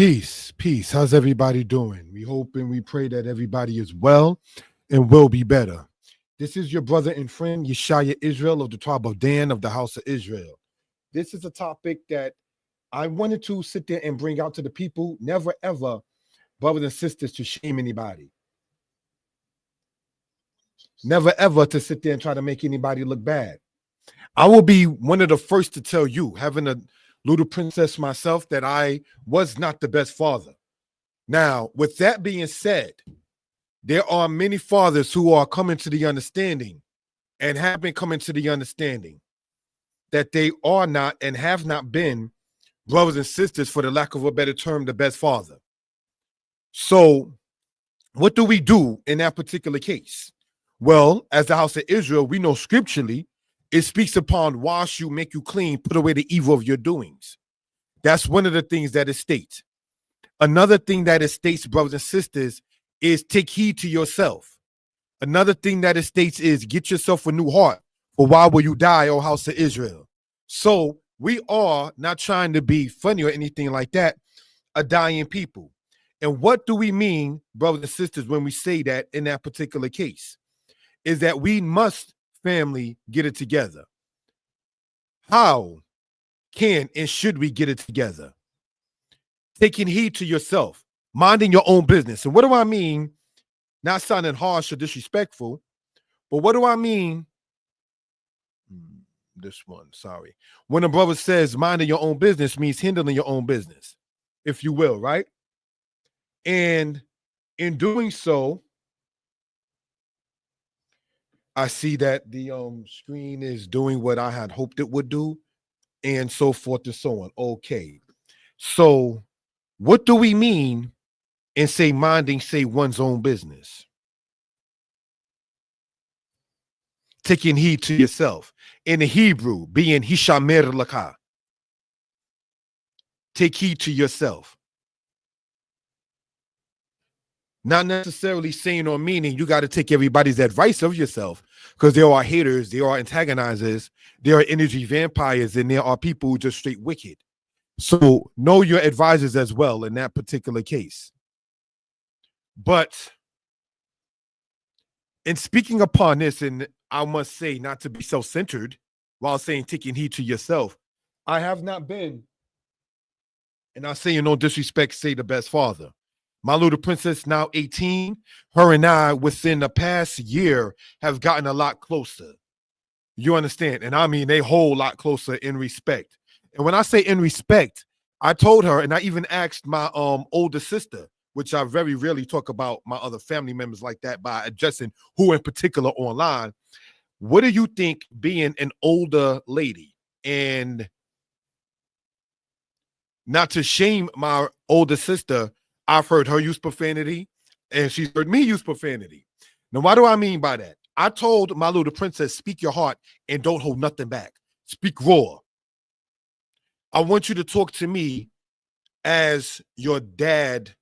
Peace, peace. How's everybody doing? We hope and we pray that everybody is well and will be better. This is your brother and friend Yeshaya Israel of the tribe of Dan of the house of Israel. This is a topic that I wanted to sit there and bring out to the people. Never ever, brothers and sisters, to shame anybody. Never ever to sit there and try to make anybody look bad. I will be one of the first to tell you, having a little princess myself, that I was not the best father. Now, with that being said, there are many fathers who are coming to the understanding and have been coming to the understanding that they are not and have not been brothers and sisters, for the lack of a better term, the best father. So what do we do in that particular case? Well, as the house of Israel, we know scripturally it speaks upon wash you, make you clean, put away the evil of your doings. That's one of the things that it states. Another thing that it states, brothers and sisters, is take heed to yourself. Another thing that it states is get yourself a new heart, for why will you die, O house of Israel? So we are not trying to be funny or anything like that, a dying people. And what do we mean, brothers and sisters, when we say that in that particular case? Is that we must, family, get it together. How can and should we get it together? Taking heed to yourself, minding your own business. And what do I mean? Not sounding harsh or disrespectful, but what do I mean? This one, sorry. When a brother says minding your own business means handling your own business, if you will, right? And in doing so, I see that the screen is doing what I had hoped it would do, and so forth and so on. Okay. So what do we mean in say minding, say one's own business? Taking heed to yourself. In the Hebrew, being hishamer laka. Take heed to yourself. Not necessarily saying or meaning you got to take everybody's advice of yourself, because there are haters, there are antagonizers, there are energy vampires, and there are people who just straight wicked. So know your advisors as well in that particular case. But in speaking upon this, and I must say not to be self-centered while saying taking heed to yourself, I have not been, and I say in no disrespect, say the best father. My little princess, now 18, her and I within the past year have gotten a lot closer. You understand? And I mean a whole lot closer in respect. And when I say in respect, I told her, and I even asked my older sister, which I very rarely talk about my other family members like that by addressing who in particular online. What do you think being an older lady? And not to shame my older sister, I've heard her use profanity, and she's heard me use profanity. Now, what do I mean by that? I told my little princess, speak your heart and don't hold nothing back. Speak raw. I want you to talk to me as your dad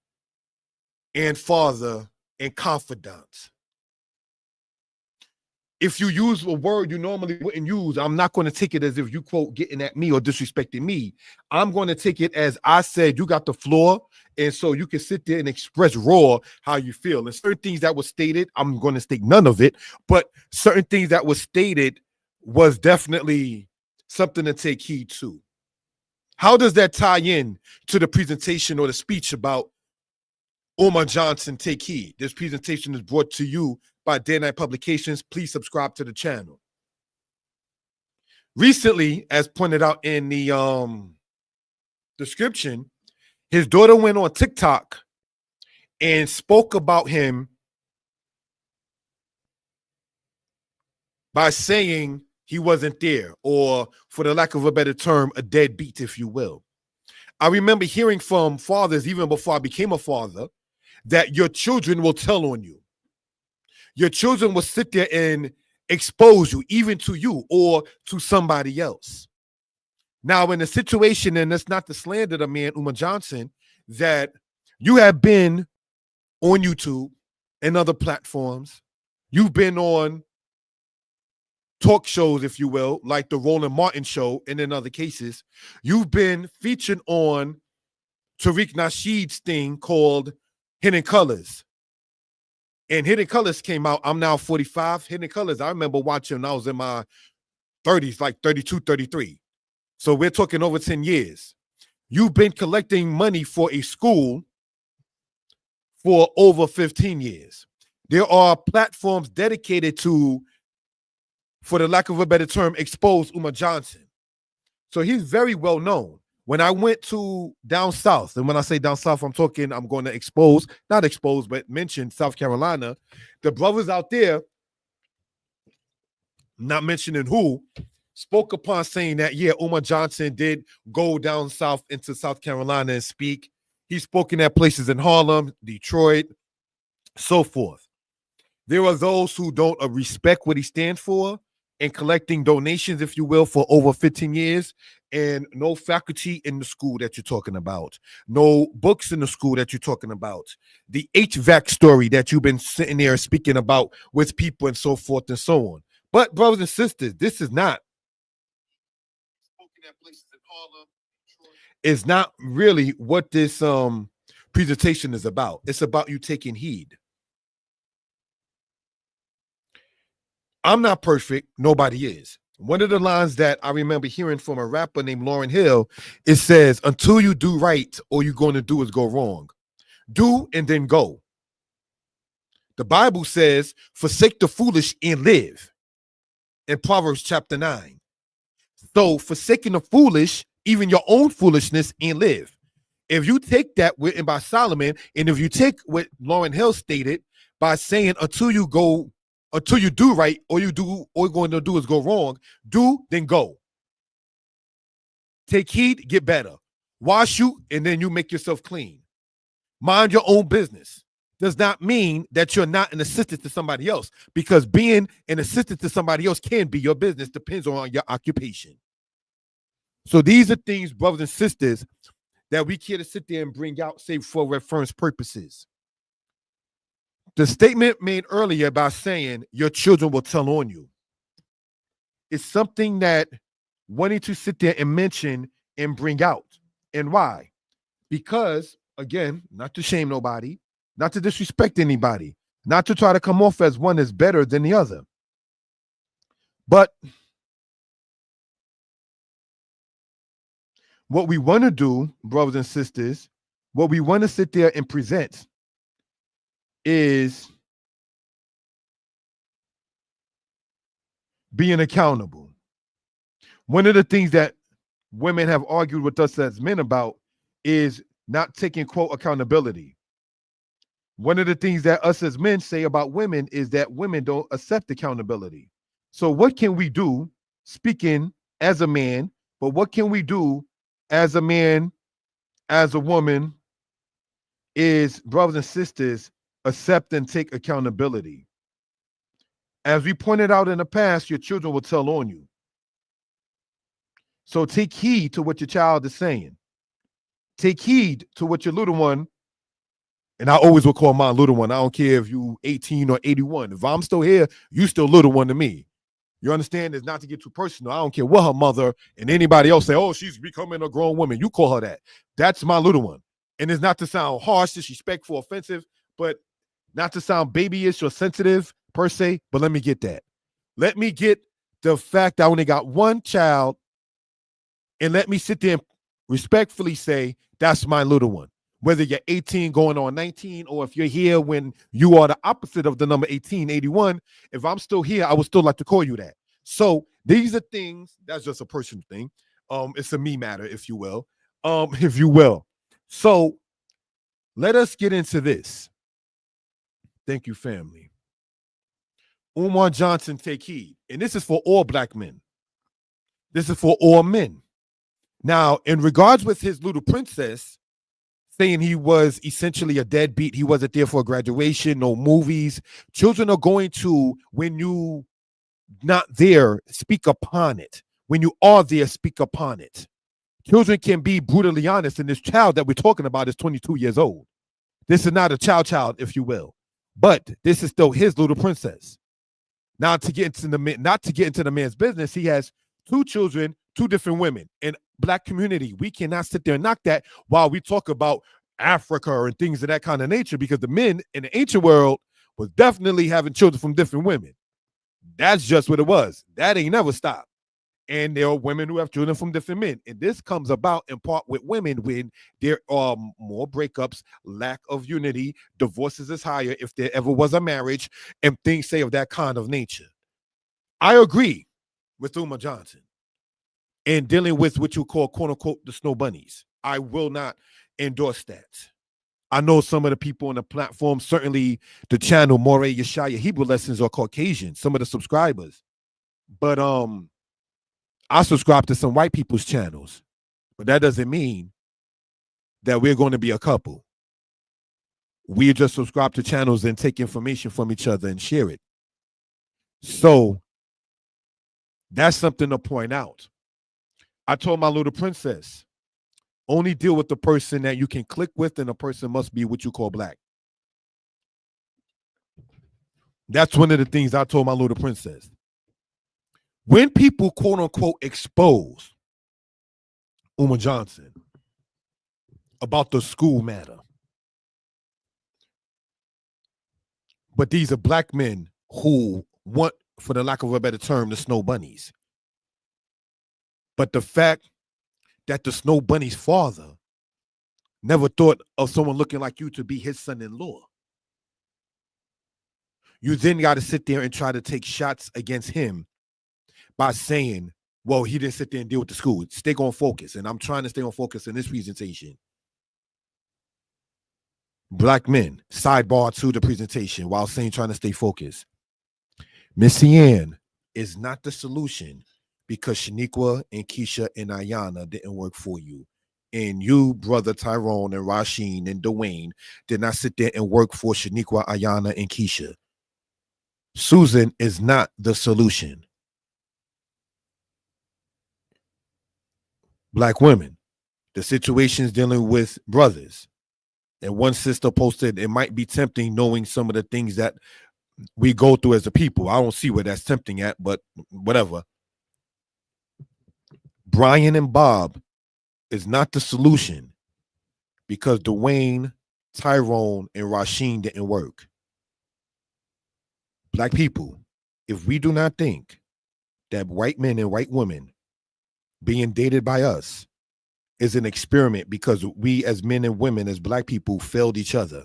and father and confidant. If you use a word you normally wouldn't use, I'm not going to take it as if you, quote, getting at me or disrespecting me. I'm going to take it as I said, you got the floor, and so you can sit there and express raw how you feel. And certain things that was stated, I'm going to state none of it, but certain things that was stated was definitely something to take heed to. How does that tie in to the presentation or the speech about Umar Johnson, take heed? This presentation is brought to you by Day Night Publications. Please subscribe to the channel. Recently, as pointed out in the description, his daughter went on TikTok and spoke about him by saying he wasn't there, or for the lack of a better term, a deadbeat, if you will. I remember hearing from fathers, even before I became a father, that your children will tell on you. Your children will sit there and expose you, even to you or to somebody else. Now, in a situation, and that's not to slander the man, Umar Johnson, that you have been on YouTube and other platforms. You've been on talk shows, if you will, like the Roland Martin show, and in other cases. You've been featured on Tariq Nasheed's thing called Hidden Colors. And Hidden Colors came out. I'm now 45. Hidden Colors, I remember watching when I was in my 30s, like 32, 33. So we're talking over 10 years. You've been collecting money for a school for over 15 years. There are platforms dedicated to, for the lack of a better term, expose Umar Johnson. So he's very well known. When I went to down south, and when I say down south, I'm going to expose, not expose, but mention South Carolina. The brothers out there, not mentioning who, spoke upon saying that, yeah, Umar Johnson did go down south into South Carolina and speak. He's spoken at places in Harlem, Detroit, so forth. There are those who don't respect what he stands for and collecting donations, if you will, for over 15 years, and no faculty in the school that you're talking about, no books in the school that you're talking about, the HVAC story that you've been sitting there speaking about with people and so forth and so on. But brothers and sisters, this is not is not really what this presentation is about. It's about you taking heed. I'm not perfect. Nobody is. One of the lines that I remember hearing from a rapper named Lauryn Hill, it says, until you do right, all you're going to do is go wrong. Do and then go. The Bible says, forsake the foolish and live, in Proverbs chapter 9. So forsaking the foolish, even your own foolishness, and live. If you take that written by Solomon, and if you take what Lauryn Hill stated by saying, until you do right, all you're going to do is go wrong, do, then go. Take heed, get better. Wash you, and then you make yourself clean. Mind your own business. Does not mean that you're not an assistant to somebody else, because being an assistant to somebody else can be your business, depends on your occupation. So these are things, brothers and sisters, that we care to sit there and bring out, say, for reference purposes. The statement made earlier by saying your children will tell on you is something that wanting to sit there and mention and bring out. And why? Because, again, not to shame nobody, not to disrespect anybody, not to try to come off as one is better than the other. But what we want to do, brothers and sisters, what we want to sit there and present is being accountable. One of the things that women have argued with us as men about is not taking, quote, accountability. One of the things that us as men say about women is that women don't accept accountability. So what can we do, speaking as a man, but what can we do as a man, as a woman, is, brothers and sisters, accept and take accountability. As we pointed out in the past, your children will tell on you. So take heed to what your child is saying. Take heed to what your little one, and I always will call my little one. I don't care if you 18 or 81. If I'm still here, you still little one to me. You understand? It's not to get too personal. I don't care what her mother and anybody else say, oh, she's becoming a grown woman. You call her that. That's my little one. And it's not to sound harsh, disrespectful, offensive, but not to sound babyish or sensitive per se, but let me get that. Let me get the fact that I only got one child, and let me sit there and respectfully say, that's my little one. Whether you're 18 going on 19, or if you're here when you are the opposite of the number 18, 81, if I'm still here, I would still like to call you that. So these are things, that's just a personal thing. It's a me matter, if you will. So let us get into this. Thank you, family. Umar Johnson, take heed. And this is for all black men. This is for all men. Now, in regards with his little princess, saying he was essentially a deadbeat, he wasn't there for a graduation, no movies. Children are going to, when you not there, speak upon it. When you are there, speak upon it. Children can be brutally honest, and this child that we're talking about is 22 years old. This is not a child, if you will, but this is still his little princess. Now, not to get into the man's business, he has two children, two different women, and Black community. We cannot sit there and knock that while we talk about Africa and things of that kind of nature, because the men in the ancient world was definitely having children from different women. That's just what it was. That ain't never stopped. And there are women who have children from different men. And this comes about in part with women when there are more breakups, lack of unity, divorces is higher if there ever was a marriage, and things say of that kind of nature. I agree with Umar Johnson in dealing with what you call, quote unquote, the snow bunnies. I will not endorse that. I know some of the people on the platform, certainly the channel Moreh Yeshaya Hebrew Lessons, are Caucasian, some of the subscribers. But I subscribe to some white people's channels. But that doesn't mean that we're going to be a couple. We just subscribe to channels and take information from each other and share it. So that's something to point out. I told my little princess, only deal with the person that you can click with, and the person must be what you call black. That's one of the things I told my little princess. When people, quote unquote, expose Umar Johnson about the school matter, but these are black men who want, for the lack of a better term, the snow bunnies. But the fact that the snow bunny's father never thought of someone looking like you to be his son-in-law, you then got to sit there and try to take shots against him by saying, well, he didn't sit there and deal with the school. Stay on focus. And I'm trying to stay on focus in this presentation. Black men, sidebar to the presentation while saying trying to stay focused. Miss Ann is not the solution because Shaniqua and Keisha and Ayana didn't work for you. And you, brother Tyrone and Rasheen and Dwayne, did not sit there and work for Shaniqua, Ayana, and Keisha. Susan is not the solution. Black women, the situations dealing with brothers. And one sister posted, it might be tempting knowing some of the things that we go through as a people. I don't see where that's tempting at, but whatever. Brian and Bob is not the solution because Dwayne, Tyrone, and Rasheen didn't work. Black people, if we do not think that white men and white women being dated by us is an experiment because we as men and women, as black people, failed each other,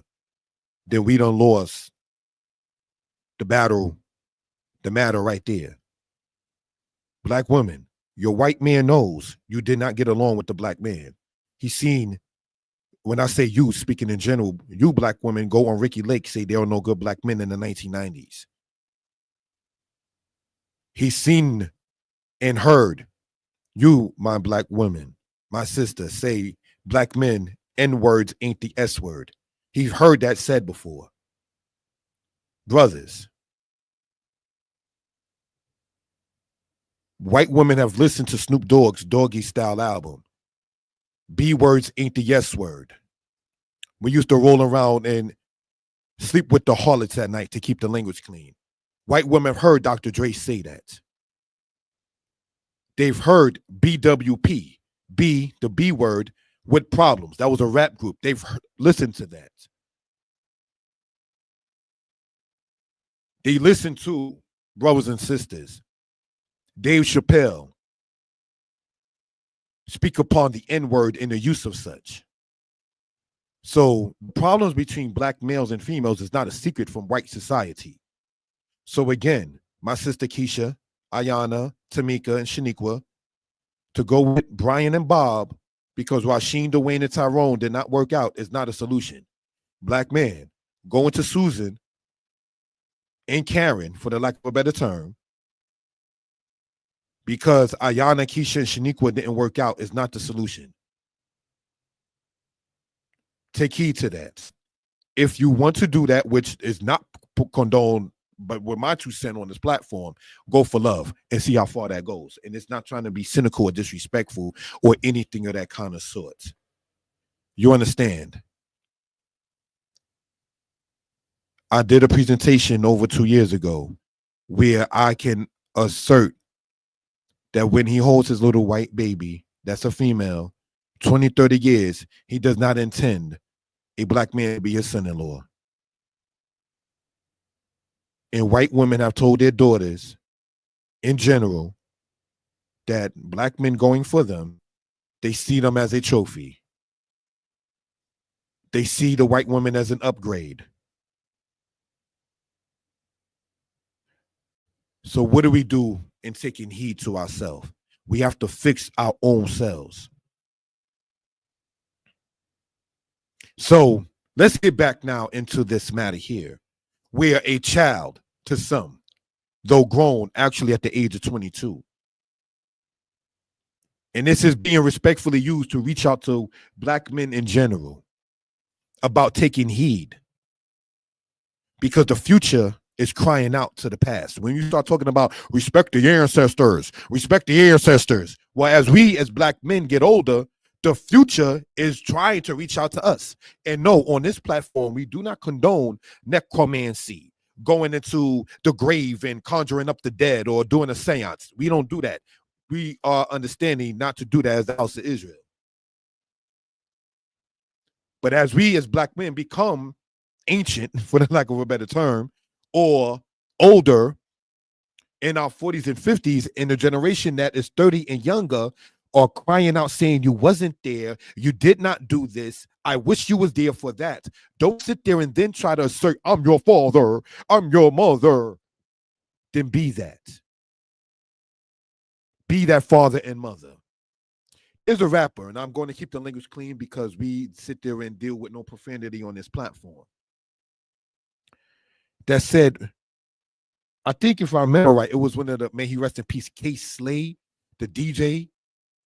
then we done lost the battle, the matter right there. Black women, your white man knows you did not get along with the black man. He's seen, when I say you, speaking in general, you black women go on Ricky Lake, say there are no good black men in the 1990s. He's seen and heard you, my black women, my sister, say black men, N-words ain't the S-word. He's heard that said before. Brothers, white women have listened to Snoop Dogg's Doggy Style album. B-words ain't the yes-word. We used to roll around and sleep with the harlots at night to keep the language clean. White women have heard Dr. Dre say that. They've heard BWP, B, the B word, with problems. That was a rap group. They've listened to that. They listen to brothers and sisters. Dave Chappelle speak upon the N-word in the use of such. So problems between black males and females is not a secret from white society. So again, my sister Keisha, Ayana, Tamika, and Shaniqua, to go with Brian and Bob because Rasheen, Dwayne, and Tyrone did not work out is not a solution. Black man, going to Susan and Karen, for the lack of a better term, because Ayana, Keisha, and Shaniqua didn't work out is not the solution. Take heed to that. If you want to do that, which is not condoned, but with my 2 cents on this platform, go for love and see how far that goes. And it's not trying to be cynical or disrespectful or anything of that kind of sort. You understand? I did a presentation over 2 years ago where I can assert that when he holds his little white baby that's a female, 20, 30 years, he does not intend a black man to be his son-in-law. And white women have told their daughters in general that black men going for them, they see them as a trophy. They see the white woman as an upgrade. So what do we do in taking heed to ourselves? We have to fix our own selves. So let's get back now into this matter here, where a child, to some, though grown actually at the age of 22, and this is being respectfully used to reach out to black men in general about taking heed, because the future is crying out to the past. When you start talking about respect the ancestors, well, as we as black men get older, the future is trying to reach out to us. And no, on this platform, we do not condone necromancy, going into the grave and conjuring up the dead or doing a seance. We don't do that. We are understanding not to do that as the house of Israel. But as we as black men become ancient, for the lack of a better term, or older, in our 40s and 50s, in the generation that is 30 and younger, are crying out saying, you wasn't there, you did not do this, I wish you was there for that. Don't sit there and then try to assert, I'm your father, I'm your mother. Then be that. Be that father and mother. There's a rapper, and I'm going to keep the language clean because we sit there and deal with no profanity on this platform, that said, I think if I remember right, it was one of the, may he rest in peace, Case Slade, the DJ.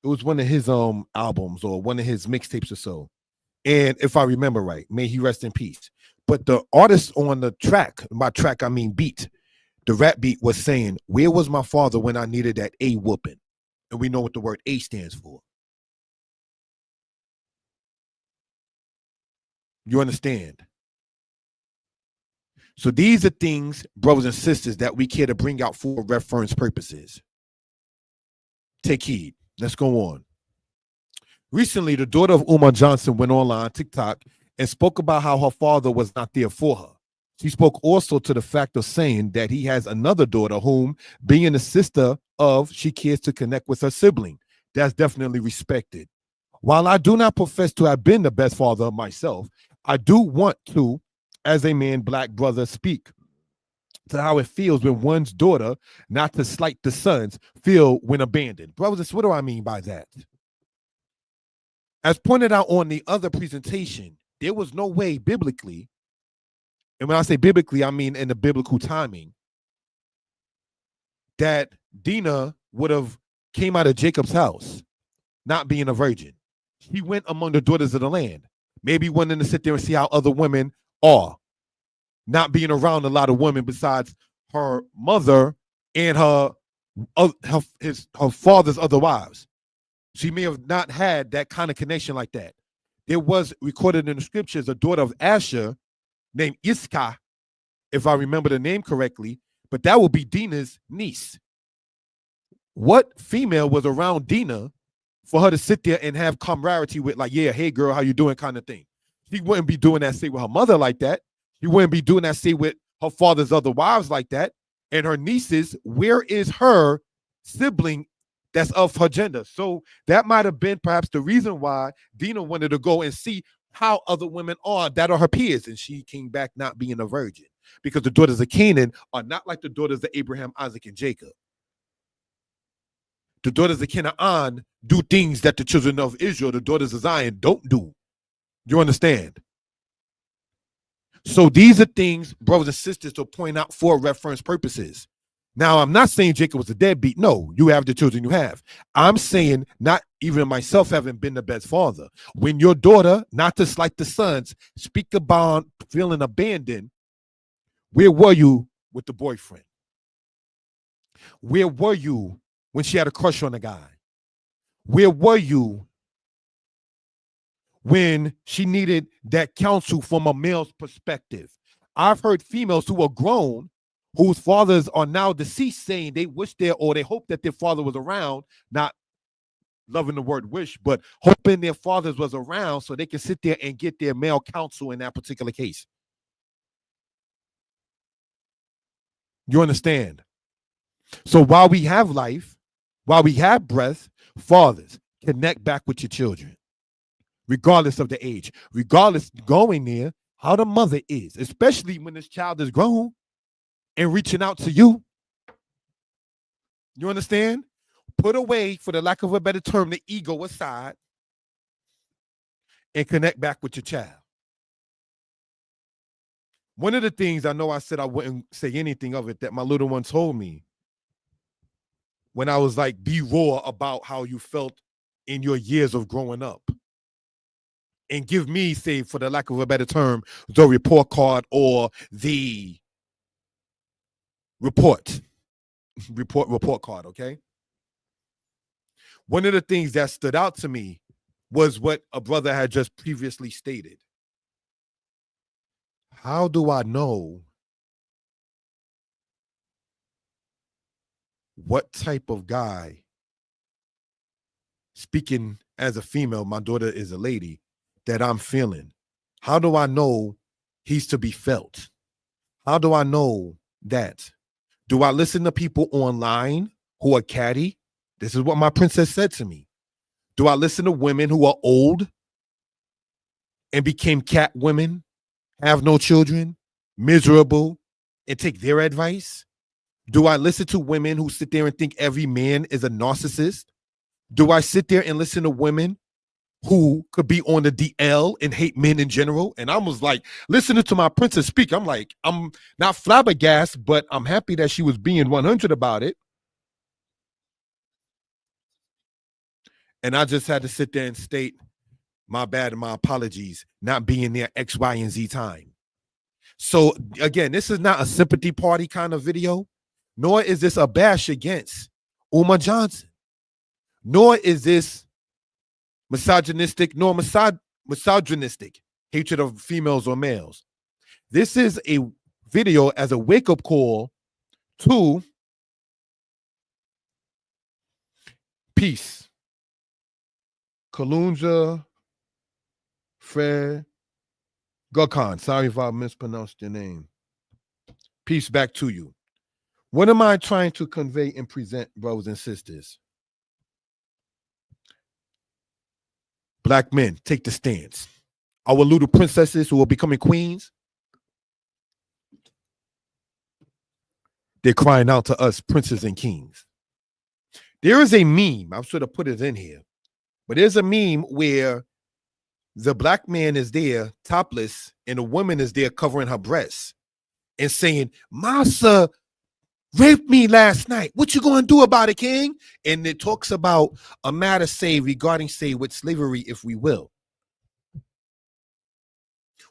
It was one of his albums or one of his mixtapes or so. And if I remember right, may he rest in peace. But the artist on the track, by track I mean beat, the rap beat was saying, where was my father when I needed that A whooping? And we know what the word A stands for. You understand? So these are things, brothers and sisters, that we care to bring out for reference purposes. Take heed. Let's go on. Recently, the daughter of Umar Johnson went online, TikTok, and spoke about how her father was not there for her. She spoke also to the fact of saying that he has another daughter whom, being the sister of, she cares to connect with her sibling. That's definitely respected. While I do not profess to have been the best father myself, I do want to, as a man, black brother, speak to how it feels when one's daughter, not to slight the sons, feel when abandoned. Brothers, what do I mean by that? As pointed out on the other presentation, there was no way biblically, and when I say biblically, I mean in the biblical timing, that Dinah would have came out of Jacob's house, not being a virgin. She went among the daughters of the land, maybe wanting to sit there and see how other women are, not being around a lot of women besides her mother and her father's other wives. She may have not had that kind of connection like that. There was recorded in the scriptures a daughter of Asher named Iska, if I remember the name correctly, but that would be Dinah's niece. What female was around Dinah for her to sit there and have camaraderie with, like, yeah, hey girl, how you doing kind of thing? She wouldn't be doing that, say, with her mother like that. She wouldn't be doing that, say, with her father's other wives like that. And her nieces, where is her sibling that's of her gender? So that might have been perhaps the reason why Dinah wanted to go and see how other women are that are her peers. And she came back not being a virgin, because the daughters of Canaan are not like the daughters of Abraham, Isaac, and Jacob. The daughters of Canaan do things that the children of Israel, the daughters of Zion, don't do. You understand? So these are things, brothers and sisters, to point out for reference purposes. Now, I'm not saying Jacob was a deadbeat. No, you have the children you have. I'm saying not even myself having been the best father. When your daughter, not to slight the sons, speak about feeling abandoned, where were you with the boyfriend? Where were you when she had a crush on a guy? Where were you when she needed that counsel from a male's perspective? I've heard females who are grown, whose fathers are now deceased, saying they wish their, or they hope that their father was around, not loving the word wish, but hoping their fathers was around so they can sit there and get their male counsel in that particular case. You understand? So while we have life, while we have breath, fathers, connect back with your children, regardless of the age, regardless going there, how the mother is, especially when this child is grown and reaching out to you. You understand? Put away, for the lack of a better term, the ego aside and connect back with your child. One of the things I know I said I wouldn't say anything of it that my little one told me when I was like, be raw about how you felt in your years of growing up. And give me, say, for the lack of a better term, the report card or the report card, okay? One of the things that stood out to me was what a brother had just previously stated. How do I know what type of guy, speaking as a female, my daughter is a lady, that I'm feeling? How do I know he's to be felt? How do I know that? Do I listen to people online who are catty? This is what my princess said to me. Do I listen to women who are old and became cat women, have no children, miserable, and take their advice? Do I listen to women who sit there and think every man is a narcissist? Do I sit there and listen to women who could be on the DL and hate men in general? And I was like, listening to my princess speak, I'm like, I'm not flabbergasted, but I'm happy that she was being 100 about it. And I just had to sit there and state my bad and my apologies, not being there X, Y, and Z time. So again, this is not a sympathy party kind of video, nor is this a bash against Umar Johnson, nor is this misogynistic, nor misogynistic hatred of females or males. This is a video as a wake-up call to peace. Kalunja Fred Gokhan. Sorry if I mispronounced your name. Peace back to you. What am I trying to convey and present, brothers and sisters? Black men, take the stance. Our little princesses who are becoming queens, they're crying out to us, princes and kings. There is a meme, I should have put it in here, but there's a meme where the black man is there topless and a woman is there covering her breasts and saying, Massa raped me last night. What you going to do about it, King? And it talks about a matter, say, regarding, say, with slavery, if we will.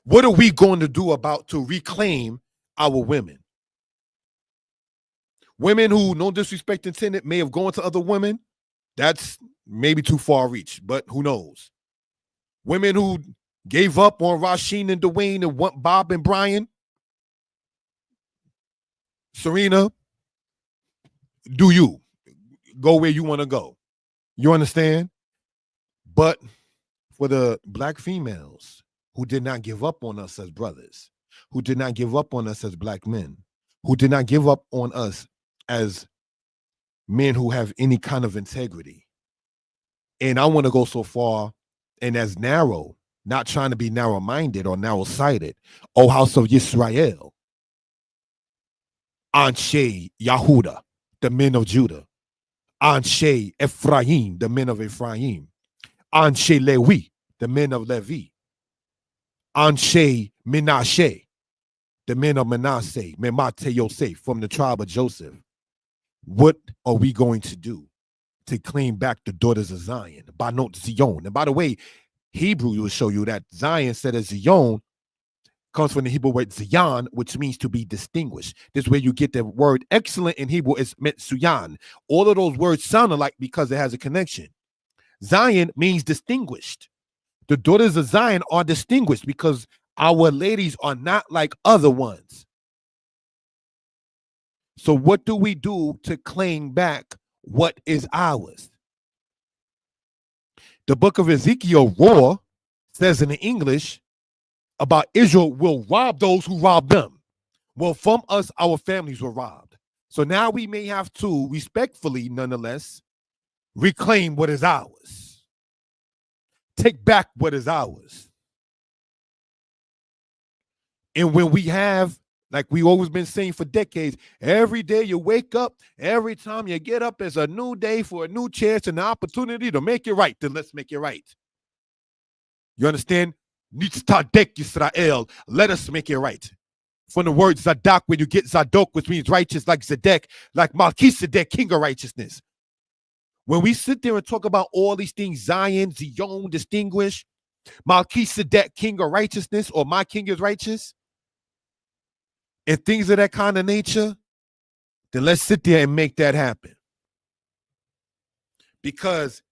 What are we going to do about to reclaim our women? Women who, no disrespect intended, may have gone to other women. That's maybe too far reach, but who knows? Women who gave up on Rasheen and Dwayne and want Bob and Brian. Serena, do you go where you want to go? You understand? But for the black females who did not give up on us as brothers, who did not give up on us as black men, who did not give up on us as men who have any kind of integrity. And I want to go so far and as narrow, not trying to be narrow-minded or narrow-sighted. O house of Yisrael, Anshe Yahuda, the men of Judah, Anshe Ephraim, the men of Ephraim, Anshe Lewi, the men of Levi, Anshe Menashe, the men of Manasseh, Memate Yosef, from the tribe of Joseph. What are we going to do to claim back the daughters of Zion? Banot Zion. And by the way, Hebrew will show you that Zion said as Zion comes from the Hebrew word Zion, which means to be distinguished. This is where you get the word excellent in Hebrew. It's meant Suyan. All of those words sound alike because it has a connection. Zion means distinguished. The daughters of Zion are distinguished because our ladies are not like other ones. So what do we do to claim back what is ours? The book of Ezekiel, Roar, says in English about Israel will rob those who rob them. Well, from us, our families were robbed. So now we may have to respectfully, nonetheless, reclaim what is ours. Take back what is ours. And when we have, like we always been saying for decades, every day you wake up, every time you get up, is a new day for a new chance and an opportunity to make it right. Then let's make it right. You understand? Nitzadek Yisrael. Let us make it right. From the word Zadok, when you get Zadok, which means righteous, like Zedek, like Melchizedek, king of righteousness. When we sit there and talk about all these things, Zion, Zion, distinguished, Melchizedek, king of righteousness, or my king is righteous, and things of that kind of nature, then let's sit there and make that happen. Because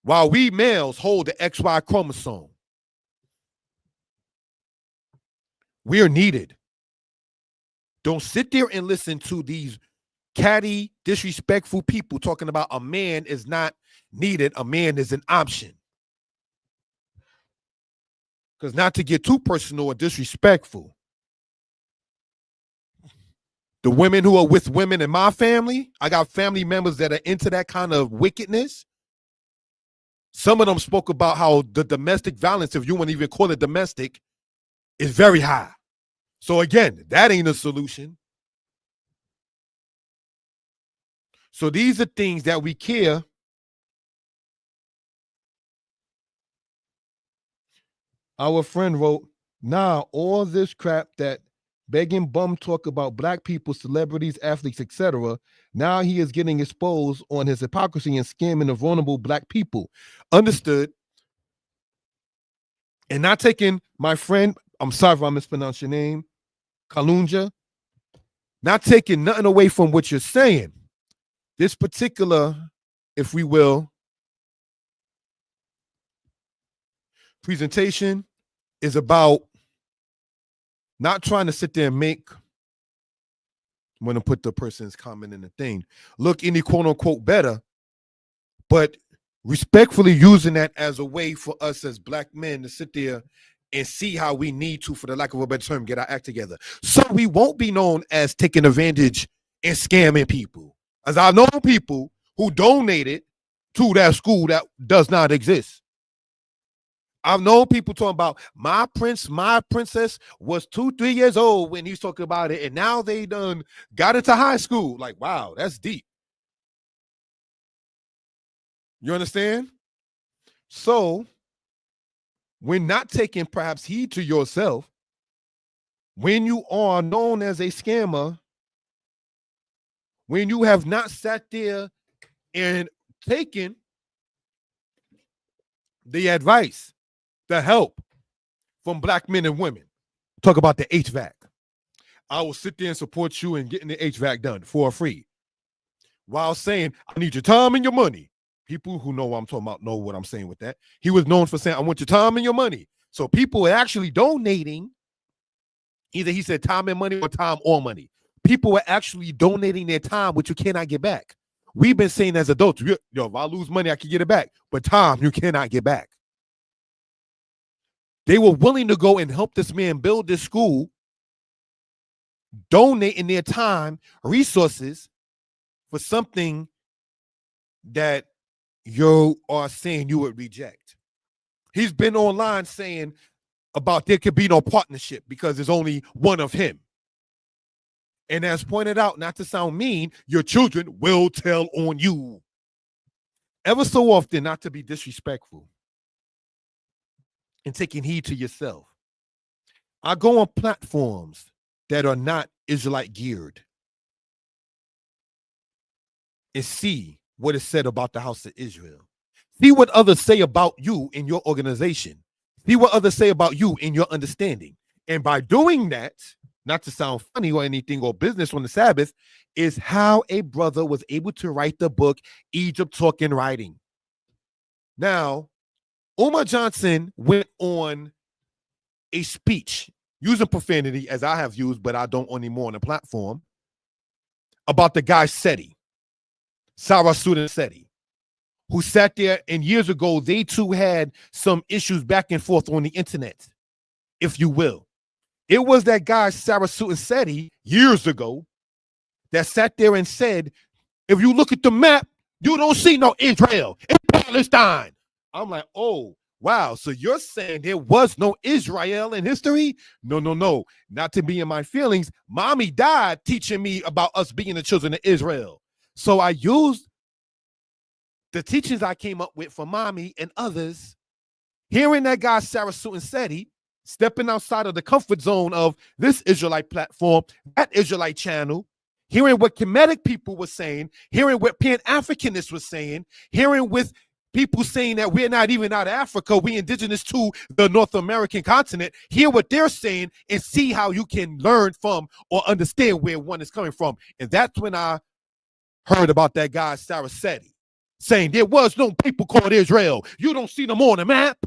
while we males hold the XY chromosome, we are needed. Don't sit there and listen to these catty, disrespectful people talking about a man is not needed, a man is an option. Because not to get too personal or disrespectful, the women who are with women in my family, I got family members that are into that kind of wickedness. Some of them spoke about how the domestic violence, if you want to even call it domestic, is very high. So again, that ain't a solution. So these are things that we care. Our friend wrote, nah, all this crap that begging bum talk about black people, celebrities, athletes, etc. Now he is getting exposed on his hypocrisy and scamming the vulnerable black people. Understood. And not taking my friend, I'm sorry if I mispronounced your name, Kalunja, not taking nothing away from what you're saying. This particular, if we will, presentation is about not trying to sit there and make, I'm going to put the person's comment in the thing, look any quote unquote better, but respectfully using that as a way for us as black men to sit there and see how we need to, for the lack of a better term, get our act together. So we won't be known as taking advantage and scamming people. As I've known people who donated to that school that does not exist. I've known people talking about my prince, my princess was 2-3 years old when he's talking about it, and now they done got into high school. Like, wow, that's deep. You understand? So when not taking perhaps heed to yourself, when you are known as a scammer, when you have not sat there and taken the advice, the help from black men and women. Talk about the HVAC. I will sit there and support you in getting the HVAC done for free while saying, I need your time and your money. People who know what I'm talking about know what I'm saying with that. He was known for saying, I want your time and your money. So people are actually donating. Either he said time and money or time or money. People are actually donating their time, which you cannot get back. We've been saying as adults, yo, if I lose money, I can get it back. But time, you cannot get back. They were willing to go and help this man build this school, donating their time, resources for something that you are saying you would reject. He's been online saying about there could be no partnership because there's only one of him. And as pointed out, not to sound mean, your children will tell on you. Ever so often, not to be disrespectful and taking heed to yourself. I go on platforms that are not Israelite geared and see what is said about the house of Israel. See what others say about you in your organization. See what others say about you in your understanding. And by doing that, not to sound funny or anything or business on the Sabbath, is how a brother was able to write the book, Egypt Talking Writing. Now, Umar Johnson went on a speech using profanity, as I have used, but I don't anymore on the platform, about the guy Seti, Sarah Sudan Seti, who sat there, and years ago, they too had some issues back and forth on the internet, if you will. It was that guy, Sarah Seti, years ago, that sat there and said, if you look at the map, you don't see no Israel in Palestine. I'm like, oh, wow. So you're saying there was no Israel in history? No, no, no. Not to be in my feelings. Mommy died teaching me about us being the children of Israel. So I used the teachings I came up with for mommy and others, hearing that guy, Sarah Seti, stepping outside of the comfort zone of this Israelite platform, that Israelite channel, hearing what Kemetic people were saying, hearing what Pan-Africanists were saying, hearing with people saying that we're not even out of Africa, we indigenous to the North American continent, hear what they're saying and see how you can learn from or understand where one is coming from. And that's when I heard about that guy, Sarah Seti, saying there was no people called Israel. You don't see them on the map.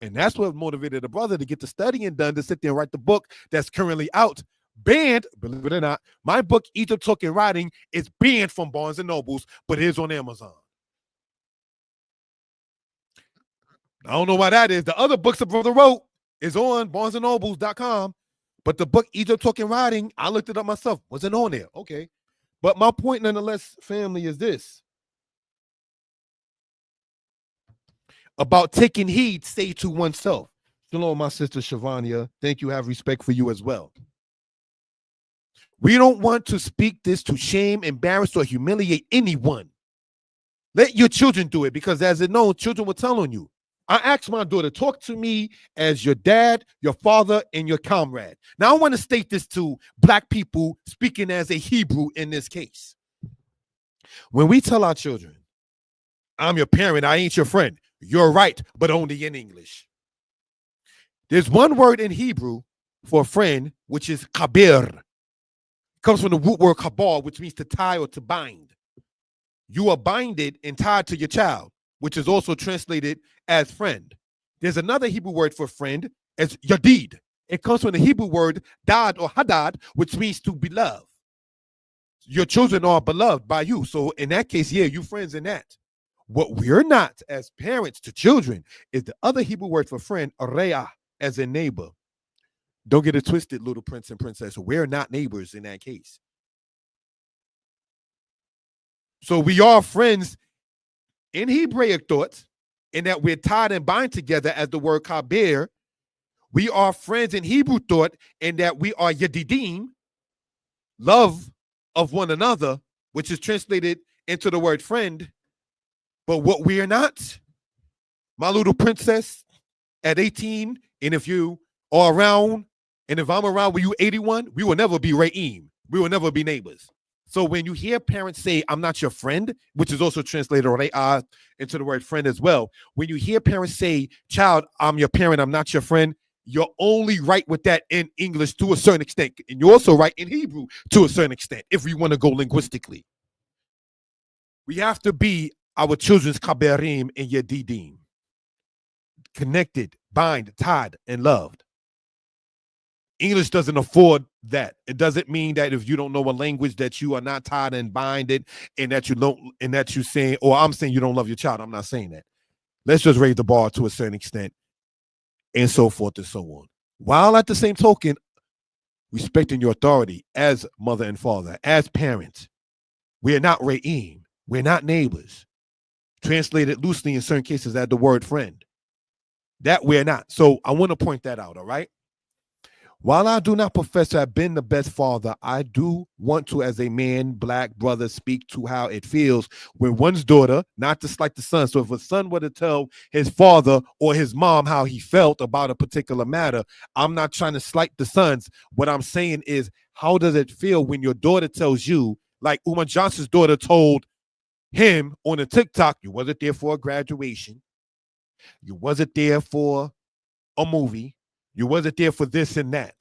And that's what motivated the brother to get the studying done, to sit there and write the book that's currently out. Banned, believe it or not, my book, Egypt Talking Writing, is banned from Barnes & Nobles, but it is on Amazon. I don't know why that is. The other books the brother wrote is on barnesandnobles.com, but the book, Egypt Talking Writing, I looked it up myself, wasn't on there. Okay. But my point, nonetheless, family, is this. About taking heed, say to oneself. Shalom, my sister Shavania. Thank you. Have respect for you as well. We don't want to speak this to shame, embarrass, or humiliate anyone. Let your children do it, because as it known, children will tell on you. I asked my daughter, talk to me as your dad, your father, and your comrade. Now, I want to state this to Black people speaking as a Hebrew in this case. When we tell our children, I'm your parent, I ain't your friend, you're right, but only in English. There's one word in Hebrew for friend, which is kabir. It comes from the root word kabar, which means to tie or to bind. You are binded and tied to your child, which is also translated as friend. There's another Hebrew word for friend as yadid. It comes from the Hebrew word dad or hadad, which means to be loved. Your children are beloved by you. So in that case, yeah, you friends in that. What we're not as parents to children is the other Hebrew word for friend, areah, as a neighbor. Don't get it twisted, little prince and princess. We're not neighbors in that case. So we are friends in Hebraic thoughts, in that we're tied and bind together as the word kabir. We are friends in Hebrew thought, in that we are yedidim, love of one another, which is translated into the word friend. But what we are not, my little princess at 18, and if you are around, and if I'm around when you 81, we will never be Ra'im. We will never be neighbors. So when you hear parents say, I'm not your friend, which is also translated Ra'ah into the word friend as well. When you hear parents say, child, I'm your parent, I'm not your friend, you're only right with that in English to a certain extent. And you're also right in Hebrew to a certain extent, if we want to go linguistically. We have to be our children's kaberim and yedidim. Connected, bind, tied, and loved. English doesn't afford that. It doesn't mean that if you don't know a language that you are not tied and binded, and that you don't, and that you saying, or I'm saying you don't love your child. I'm not saying that. Let's just raise the bar to a certain extent, and so forth and so on. While at the same token, respecting your authority as mother and father, as parents. We're not re'im. We're not neighbors. Translated loosely in certain cases as the word friend. That we're not. So I want to point that out, all right? While I do not profess to have been the best father, I do want to, as a man, Black brother, speak to how it feels when one's daughter, not to slight the son. So if a son were to tell his father or his mom how he felt about a particular matter, I'm not trying to slight the sons. What I'm saying is, how does it feel when your daughter tells you, like Umar Johnson's daughter told him on a TikTok, you wasn't there for a graduation, you wasn't there for a movie, you wasn't there for this and that,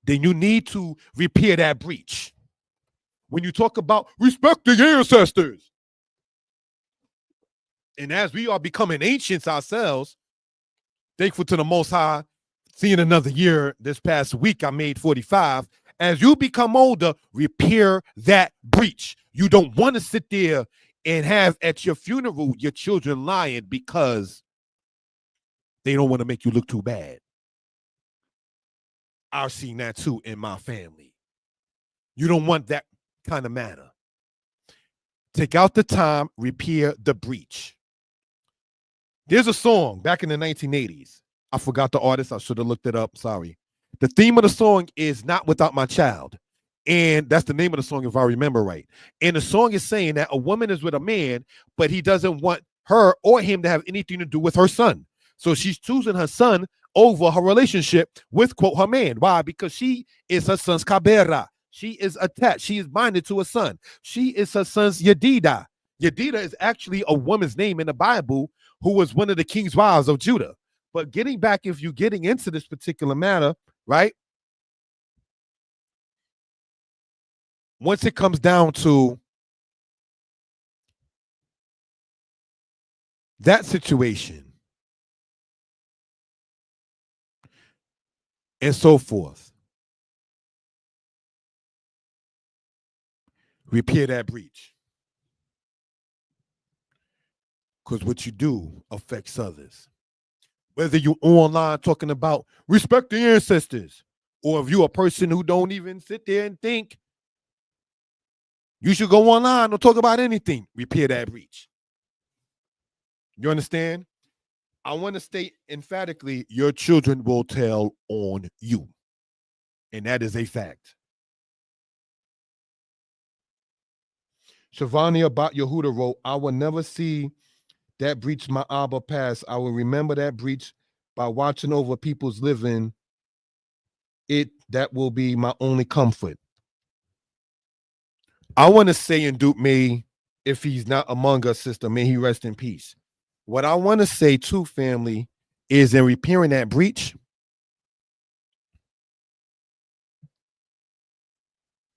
then you need to repair that breach. When you talk about respecting ancestors, and as we are becoming ancients ourselves, thankful to the Most High, seeing another year this past week, I made 45. As you become older, repair that breach. You don't want to sit there and have at your funeral your children lying because they don't want to make you look too bad. I've seen that too in my family. You don't want that kind of matter. Take out the time, repair the breach. There's a song back in the 1980s. I forgot the artist. I should have looked it up. Sorry. The theme of the song is Not Without My Child. And that's the name of the song, if I remember right. And the song is saying that a woman is with a man, but he doesn't want her or him to have anything to do with her son. So she's choosing her son over her relationship with, quote, her man. Why? Because she is her son's cabera. She is attached. She is binded to her son. She is her son's Yedida. Yedida is actually a woman's name in the Bible who was one of the king's wives of Judah. But getting back, if you're getting into this particular matter, right? Once it comes down to that situation and so forth, repair that breach. Because what you do affects others. Whether you're online talking about respect the ancestors, or if you're a person who don't even sit there and think, you should go online or talk about anything, repair that breach. You understand? I want to state emphatically, your children will tell on you. And that is a fact. Shavania Bat Yehuda wrote, I will never see that breach my Abba pass. I will remember that breach by watching over people's living. That will be my only comfort. I want to say, and Duke, may, if he's not among us, sister, may he rest in peace. What I want to say to family is, in repairing that breach,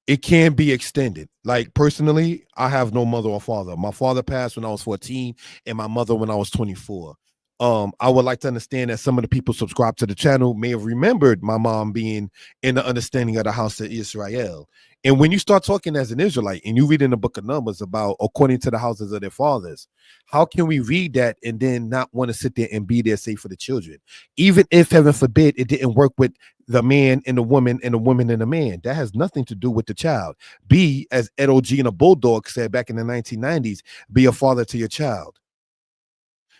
it can be extended. Like, personally, I have no mother or father. My father passed when I was 14 and my mother when I was 24. I would like to understand that some of the people subscribed to the channel may have remembered my mom being in the understanding of the house of Israel. And when you start talking as an Israelite and you read in the book of Numbers about according to the houses of their fathers, how can we read that and then not want to sit there and be there safe for the children? Even if, heaven forbid, it didn't work with the man and the woman and the woman and the man. That has nothing to do with the child. Be, as Ed O.G. and a Bulldog said back in the 1990s, be a father to your child.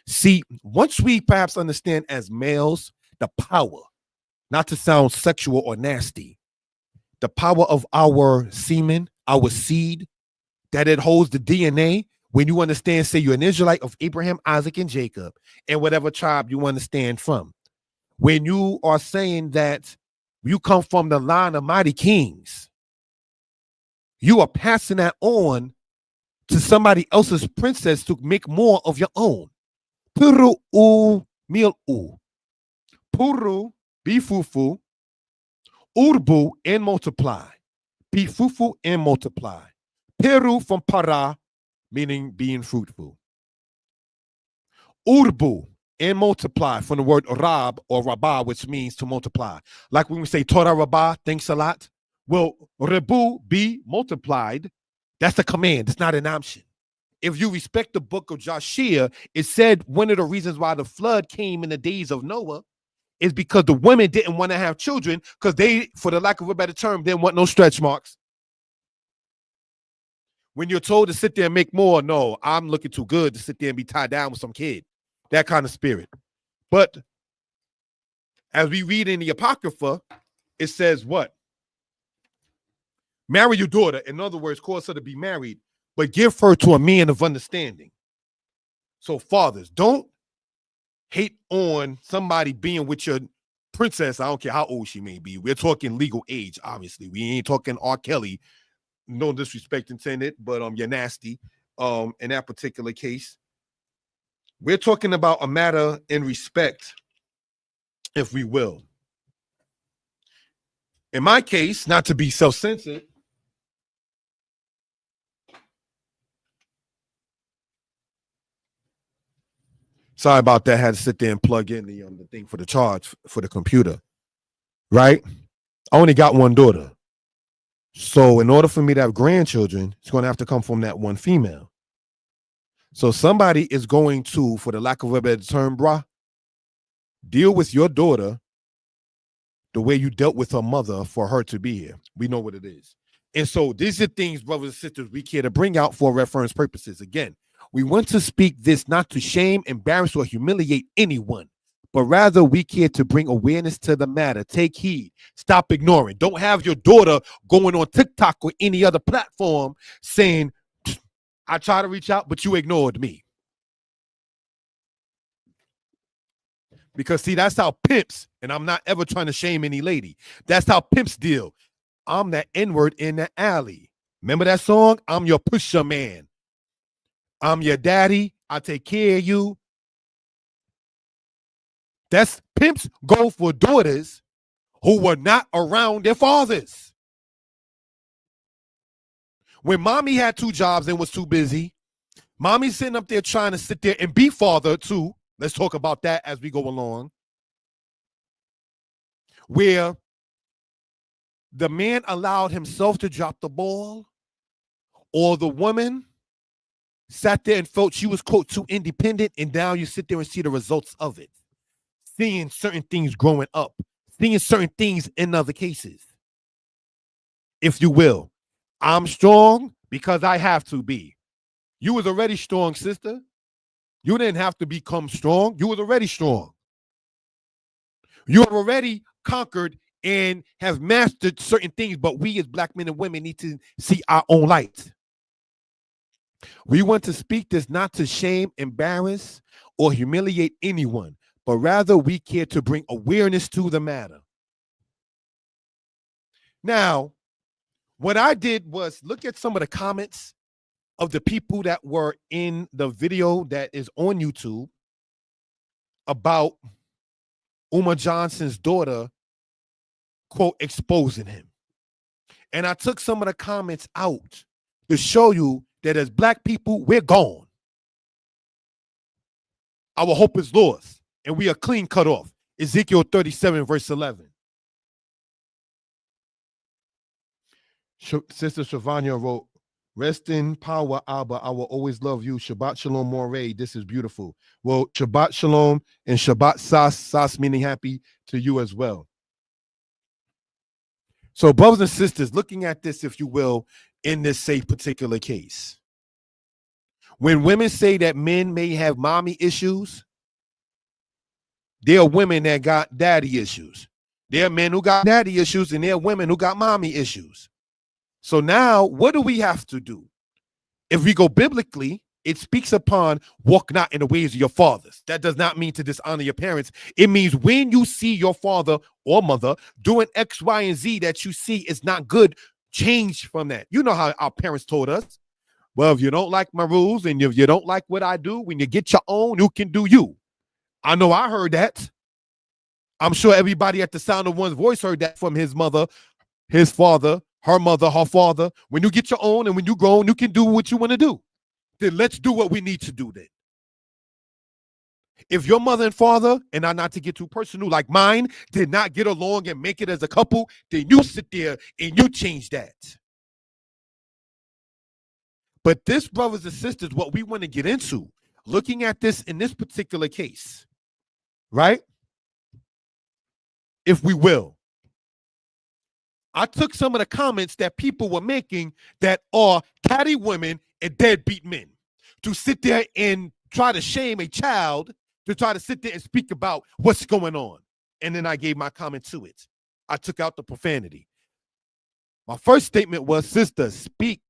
See, once we perhaps understand as males the power, not to sound sexual or nasty, the power of our semen, our seed, that it holds the DNA. When you understand, say you're an Israelite of Abraham, Isaac, and Jacob, and whatever tribe you understand from. When you are saying that you come from the line of mighty kings, you are passing that on to somebody else's princess to make more of your own. Puru u mil u. Puru, be fruitful. Urbu, and multiply. Be fruitful and multiply. Peru, from para, meaning being fruitful. Urbu, and multiply, from the word rab or rabah, which means to multiply. Like when we say Torah rabah, thanks a lot. Well, rebu, be multiplied. That's a command. It's not an option. If you respect the book of Joshua, it said one of the reasons why the flood came in the days of Noah is because the women didn't want to have children because they, for the lack of a better term, didn't want no stretch marks. When you're told to sit there and make more, no, I'm looking too good to sit there and be tied down with some kid. That kind of spirit. But as we read in the Apocrypha, it says what? Marry your daughter. In other words, cause her to be married, but give her to a man of understanding. So fathers, don't hate on somebody being with your princess. I don't care how old she may be. We're talking legal age, obviously. We ain't talking R. Kelly. No disrespect intended, but you're nasty. In that particular case, we're talking about a matter in respect, if we will. In my case, not to be self-censored, sorry about that. I had to sit there and plug in the thing for the charge for the computer. Right? I only got one daughter. So in order for me to have grandchildren, it's going to have to come from that one female. So somebody is going to, for the lack of a better term, bruh, deal with your daughter the way you dealt with her mother for her to be here. We know what it is. And so these are things, brothers and sisters, we care to bring out for reference purposes. Again, we want to speak this not to shame, embarrass, or humiliate anyone, but rather we care to bring awareness to the matter. Take heed. Stop ignoring. Don't have your daughter going on TikTok or any other platform saying, I tried to reach out, but you ignored me. Because, see, that's how pimps, and I'm not ever trying to shame any lady, that's how pimps deal. I'm that N-word in the alley. Remember that song? I'm your pusher man. I'm your daddy. I take care of you. That's pimps go for daughters who were not around their fathers. When mommy had 2 jobs and was too busy, mommy's sitting up there trying to sit there and be father too. Let's talk about that as we go along. Where the man allowed himself to drop the ball, or the woman sat there and felt she was, quote, too independent, and now you sit there and see the results of it. Seeing certain things growing up, seeing certain things in other cases. If you will, I'm strong because I have to be. You was already strong, sister. You didn't have to become strong. You was already strong. You have already conquered and have mastered certain things, but we as black men and women need to see our own light. We want to speak this not to shame, embarrass, or humiliate anyone, but rather we care to bring awareness to the matter. Now, what I did was look at some of the comments of the people that were in the video that is on YouTube about Umar Johnson's daughter, quote, exposing him. And I took some of the comments out to show you that as black people, we're gone. Our hope is lost, and we are clean cut off. Ezekiel 37, verse 11. Sister Shavanya wrote, rest in power, Abba. I will always love you. Shabbat Shalom, Moray. This is beautiful. Well, Shabbat Shalom and Shabbat Sas meaning happy to you as well. So, brothers and sisters, looking at this, if you will, in this safe particular case, when women say that men may have mommy issues, there are women that got daddy issues. There are men who got daddy issues, and there are women who got mommy issues. So now, what do we have to do? If we go biblically, it speaks upon walk not in the ways of your fathers. That does not mean to dishonor your parents. It means when you see your father or mother doing X, Y, and Z that you see is not good, change from that. You know how our parents told us, well, if you don't like my rules and if you don't like what I do, when you get your own, you can do you. I know I heard that. I'm sure everybody at the sound of one's voice heard that from his mother, his father, her mother, her father. When you get your own and when you grown, you can do what you want to do. Then let's do what we need to do then. If your mother and father, and I'm not to get too personal, like mine, did not get along and make it as a couple, then you sit there and you change that. But this, brothers and sisters, what we want to get into, looking at this in this particular case, right? If we will. I took some of the comments that people were making that are catty women and deadbeat men to sit there and try to shame a child, to try to sit there and speak about what's going on. And then I gave my comment to it. I took out the profanity. My first statement was, sister, speak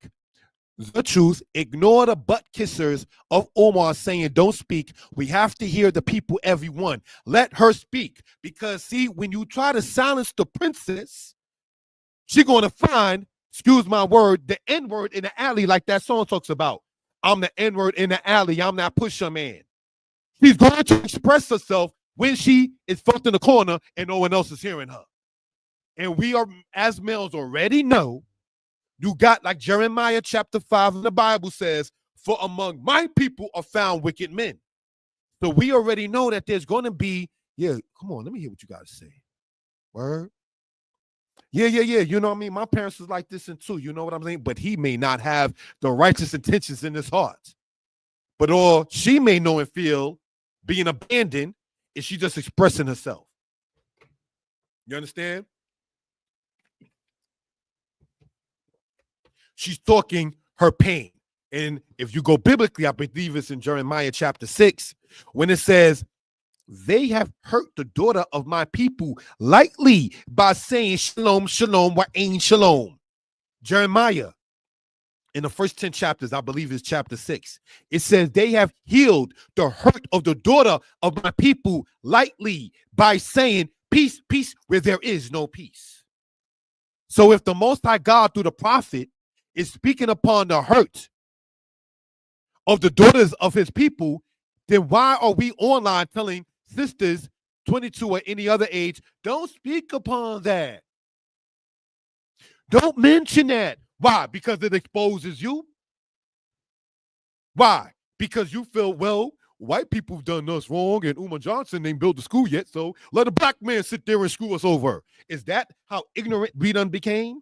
the truth. Ignore the butt kissers of Umar saying don't speak. We have to hear the people, everyone. Let her speak. Because, see, when you try to silence the princess, she's going to find, excuse my word, the N-word in the alley like that song talks about. I'm the N-word in the alley. I'm that pusher man. She's going to express herself when she is felt in the corner and no one else is hearing her. And we are, as males, already know, you got, like Jeremiah chapter 5 in the Bible says, for among my people are found wicked men. So we already know that there's going to be, yeah, come on, let me hear what you guys say. Word? Yeah. You know what I mean? My parents was like this and too. You know what I'm saying? But he may not have the righteous intentions in his heart. But all she may know and feel being abandoned is she just expressing herself. You understand? She's talking her pain. And if you go biblically, I believe it's in Jeremiah chapter 6, when it says, they have hurt the daughter of my people lightly by saying shalom, shalom, wa ain shalom. Jeremiah, in the first 10 chapters, I believe it's chapter 6, it says they have healed the hurt of the daughter of my people lightly by saying peace, peace, where there is no peace. So if the Most High God through the prophet is speaking upon the hurt of the daughters of his people, then why are we online telling sisters 22 or any other age, don't speak upon that? Don't mention that. Why? Because it exposes you. Why? Because you feel, well, white people have done us wrong and Umar Johnson ain't built the school yet, so let a black man sit there and screw us over. Is that how ignorant we done became?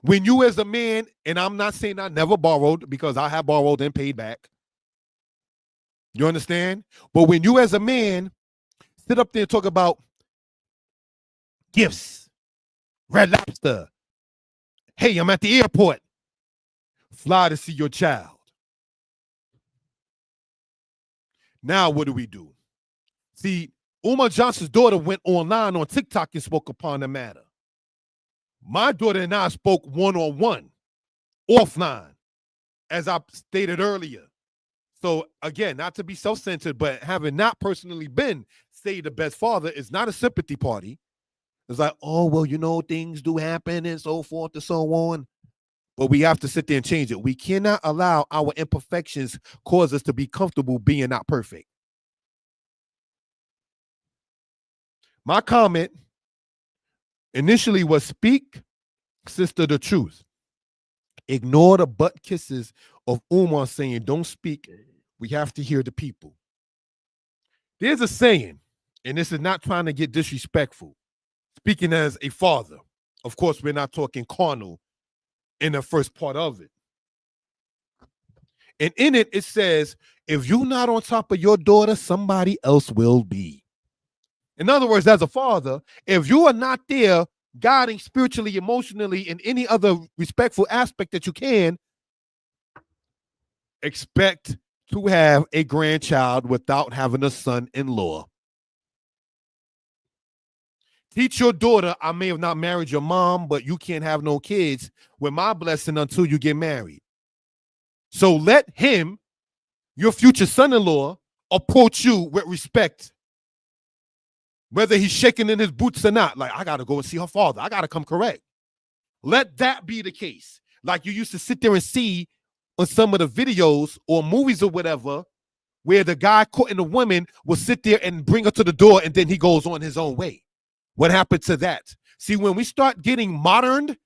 When you as a man, and I'm not saying I never borrowed, because I have borrowed and paid back. You understand? But when you as a man sit up there and talk about gifts, Red Lobster, hey, I'm at the airport, fly to see your child. Now what do? See, Umar Johnson's daughter went online on TikTok and spoke upon the matter. My daughter and I spoke one-on-one, offline, as I stated earlier. So again, not to be self-centered, but having not personally been, say, the best father is not a sympathy party. It's like, oh, well, you know, things do happen and so forth and so on. But we have to sit there and change it. We cannot allow our imperfections cause us to be comfortable being not perfect. My comment initially was, speak, sister, the truth. Ignore the butt kisses of Umar saying, don't speak. We have to hear the people. There's a saying, and this is not trying to get disrespectful, speaking as a father. Of course, we're not talking carnal in the first part of it. And in it, it says, if you're not on top of your daughter, somebody else will be. In other words, as a father, if you are not there guiding spiritually, emotionally, in any other respectful aspect that you can, expect to have a grandchild without having a son-in-law. Teach your daughter, I may have not married your mom, but you can't have no kids with my blessing until you get married. So let him, your future son-in-law, approach you with respect. Whether he's shaking in his boots or not, like, I got to go and see her father. I got to come correct. Let that be the case. Like you used to sit there and see on some of the videos or movies or whatever, where the guy courting the woman will sit there and bring her to the door and then he goes on his own way. What happened to that? See, when we start getting modern,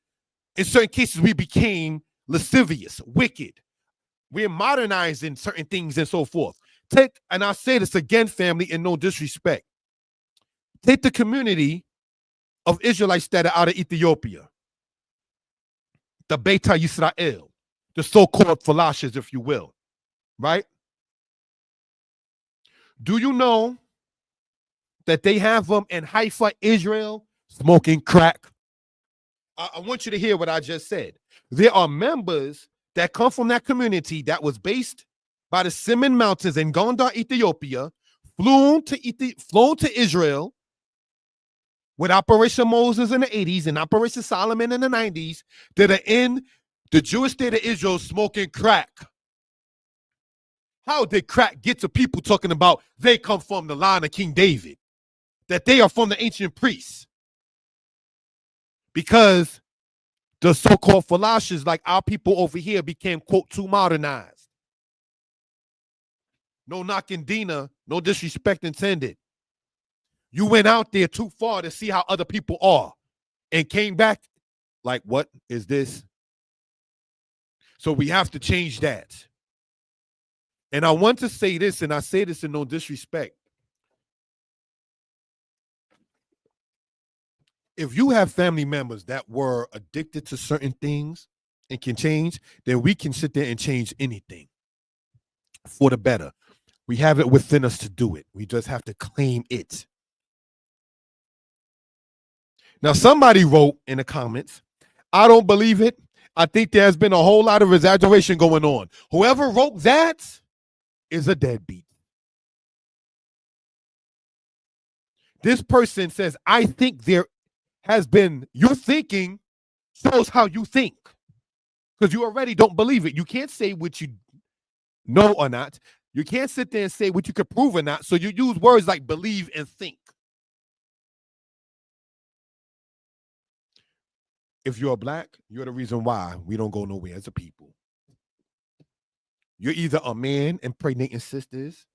in certain cases, we became lascivious, wicked. We're modernizing certain things and so forth. And I say this again, family, in no disrespect. Take the community of Israelites that are out of Ethiopia, the Beta Yisrael, the so-called Falashas, if you will, right? Do you know that they have them in Haifa, Israel, smoking crack? I want you to hear what I just said. There are members that come from that community that was based by the Simon Mountains in Gondar, Ethiopia, flown to Israel with Operation Moses in the 80s and Operation Solomon in the 90s, that are in the Jewish state of Israel smoking crack. How did crack get to people talking about they come from the line of King David, that they are from the ancient priests? Because the so-called Falashas, like our people over here, became, quote, too modernized. No knocking Dina, no disrespect intended. You went out there too far to see how other people are and came back like, what is this? So we have to change that. And I want to say this, and I say this in no disrespect. If you have family members that were addicted to certain things and can change, then we can sit there and change anything for the better. We have it within us to do it. We just have to claim it. Now, somebody wrote in the comments, I don't believe it. I think there's been a whole lot of exaggeration going on. Whoever wrote that is a deadbeat. This person says, I think there has been, your thinking shows how you think. Because you already don't believe it. You can't say what you know or not. You can't sit there and say what you could prove or not. So you use words like believe and think. If you're black, you're the reason why we don't go nowhere as a people. You're either a man impregnating sisters,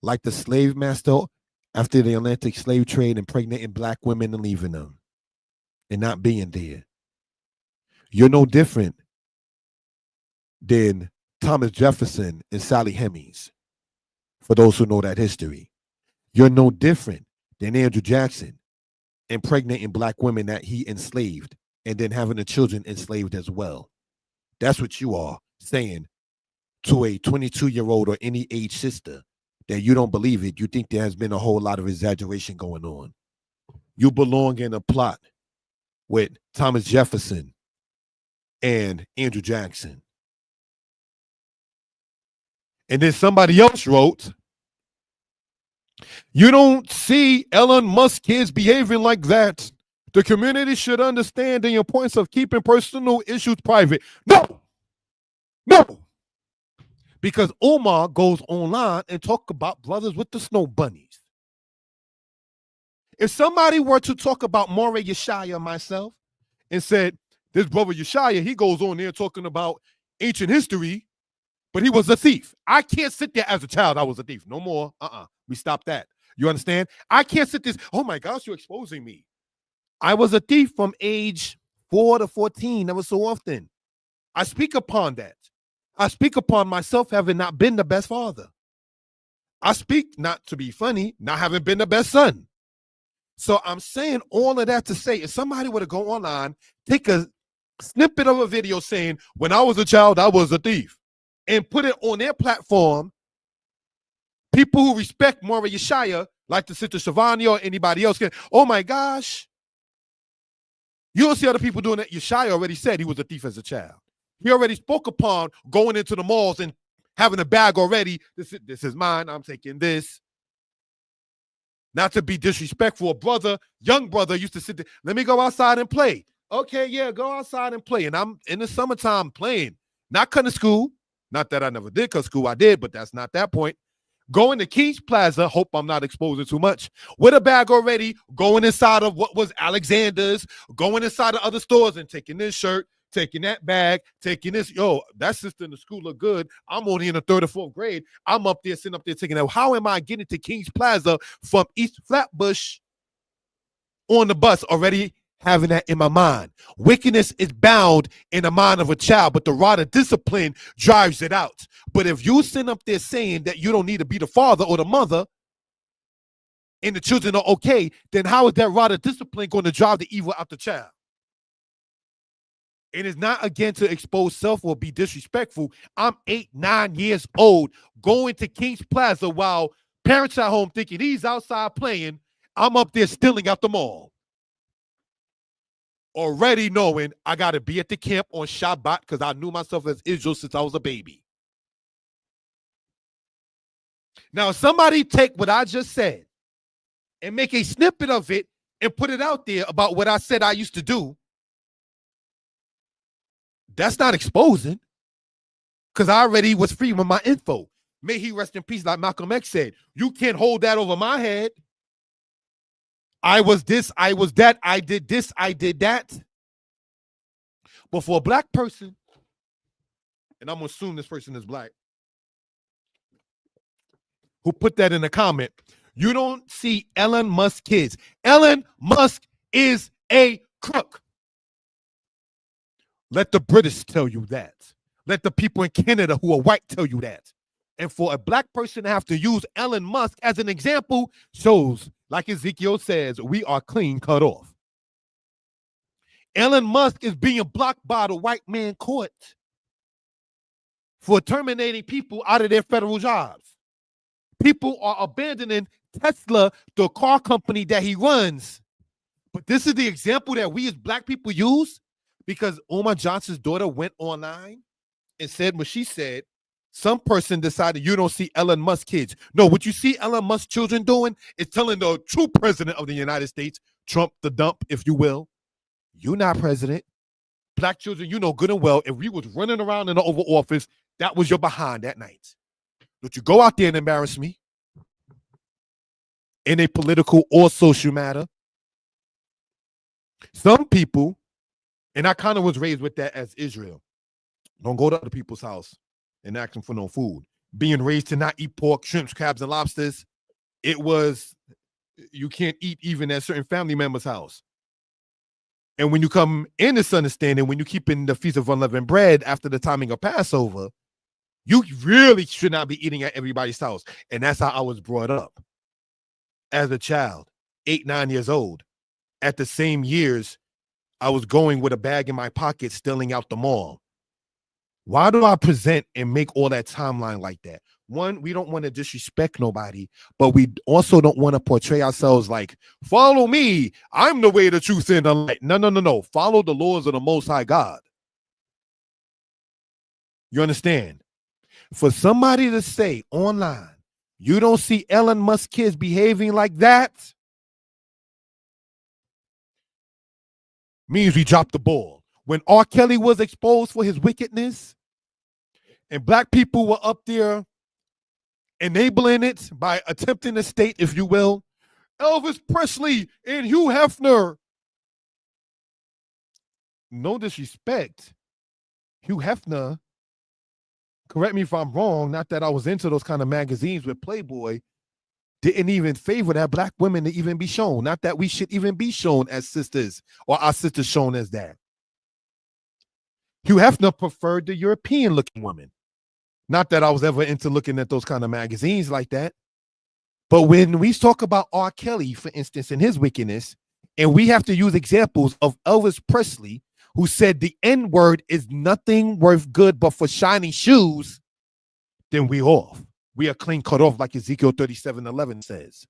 like the slave master after the Atlantic slave trade, impregnating black women and leaving them and not being there. You're no different than Thomas Jefferson and Sally Hemings, for those who know that history. You're no different than Andrew Jackson impregnating black women that he enslaved and then having the children enslaved as well. That's what you are saying to a 22-year-old or any age sister, that you don't believe it. You think there has been a whole lot of exaggeration going on. You belong in a plot with Thomas Jefferson and Andrew Jackson. And then somebody else wrote, you don't see Elon Musk kids behaving like that. The community should understand the importance of keeping personal issues private. No. Because Umar goes online and talk about brothers with the snow bunnies. If somebody were to talk about Moreh Yeshaya and myself and said, this brother Yeshaya, he goes on there talking about ancient history, but he was a thief. I can't sit there as a child, I was a thief. No more. We stopped that. You understand? I can't sit this. Oh my gosh, you're exposing me. I was a thief from age 4 to 14. Never so often. I speak upon that. I speak upon myself having not been the best father. I speak, not to be funny, not having been the best son. So I'm saying all of that to say, if somebody were to go online, take a snippet of a video saying, when I was a child, I was a thief, and put it on their platform, people who respect Moreh Yeshaya, like the sister Shivani or anybody else, can, oh my gosh. You don't see other people doing that. Yeshaya already said he was a thief as a child. He already spoke upon going into the malls and having a bag already. This is mine. I'm taking this. Not to be disrespectful. A brother, young brother, used to sit there. Let me go outside and play. Okay, yeah, go outside and play. And I'm in the summertime playing. Not cutting school. Not that I never did cut school. I did, but that's not that point. Going to Kings Plaza, hope I'm not exposing too much, with a bag already, going inside of what was Alexander's, going inside of other stores and taking this shirt, taking that bag, taking this. Yo, that sister in the school look good. I'm only in the 3rd or 4th grade. I'm up there, sitting up there taking that. How am I getting to Kings Plaza from East Flatbush on the bus already having that in my mind? Wickedness is bound in the mind of a child, but the rod of discipline drives it out. But if you sit up there saying that you don't need to be the father or the mother and the children are okay, then how is that rod of discipline going to drive the evil out the child? It is not again to expose self or be disrespectful. I'm 8, 9 years old going to Kings Plaza while parents at home thinking he's outside playing. I'm up there stealing out the mall. Already knowing I got to be at the camp on Shabbat because I knew myself as Israel since I was a baby. Now, somebody take what I just said and make a snippet of it and put it out there about what I said I used to do. That's not exposing, because I already was free with my info. May he rest in peace, like Malcolm X said. You can't hold that over my head. I was this, I was that, I did this, I did that. But for a black person, and I'm going to assume this person is black, who put that in the comment, you don't see Elon Musk kids. Elon Musk is a crook. Let the British tell you that. Let the people in Canada who are white tell you that. And for a black person to have to use Elon Musk as an example shows, like Ezekiel says, we are clean cut off. Elon Musk is being blocked by the white man court for terminating people out of their federal jobs. People are abandoning Tesla, the car company that he runs. But this is the example that we as black people use because Umar Johnson's daughter went online and said what she said. Some person decided you don't see Elon Musk kids. No, what you see Elon Musk children doing is telling the true president of the United States, Trump the dump, if you will, you're not president. Black children, you know good and well, if we was running around in the Oval Office, that was your behind that night. Don't you go out there and embarrass me in a political or social matter. Some people, and I kind of was raised with that as Israel, don't go to other people's house and ask them for no food. Being raised to not eat pork, shrimps, crabs, and lobsters, it was, you can't eat even at certain family members' house. And when you come in this understanding, when you keep in the Feast of Unleavened Bread after the timing of Passover, you really should not be eating at everybody's house. And that's how I was brought up as a child, 8, 9 years old. At the same years, I was going with a bag in my pocket, stealing out the mall. Why do I present and make all that timeline like that? One, we don't want to disrespect nobody, but we also don't want to portray ourselves like, follow me, I'm the way, the truth, and the light. No. Follow the laws of the Most High God. You understand? For somebody to say online, you don't see Elon Musk kids behaving like that, means we dropped the ball. When R. Kelly was exposed for his wickedness, and black people were up there enabling it by attempting to state, if you will, Elvis Presley and Hugh Hefner. No disrespect. Hugh Hefner, correct me if I'm wrong, not that I was into those kind of magazines with Playboy, didn't even favor that black women to even be shown. Not that we should even be shown as sisters or our sisters shown as that. Hugh Hefner preferred the European looking women. Not that I was ever into looking at those kind of magazines like that. But when we talk about R. Kelly, for instance, and his wickedness, and we have to use examples of Elvis Presley, who said the N-word is nothing worth good but for shiny shoes, then we off. We are clean cut off, like Ezekiel 37:11 says.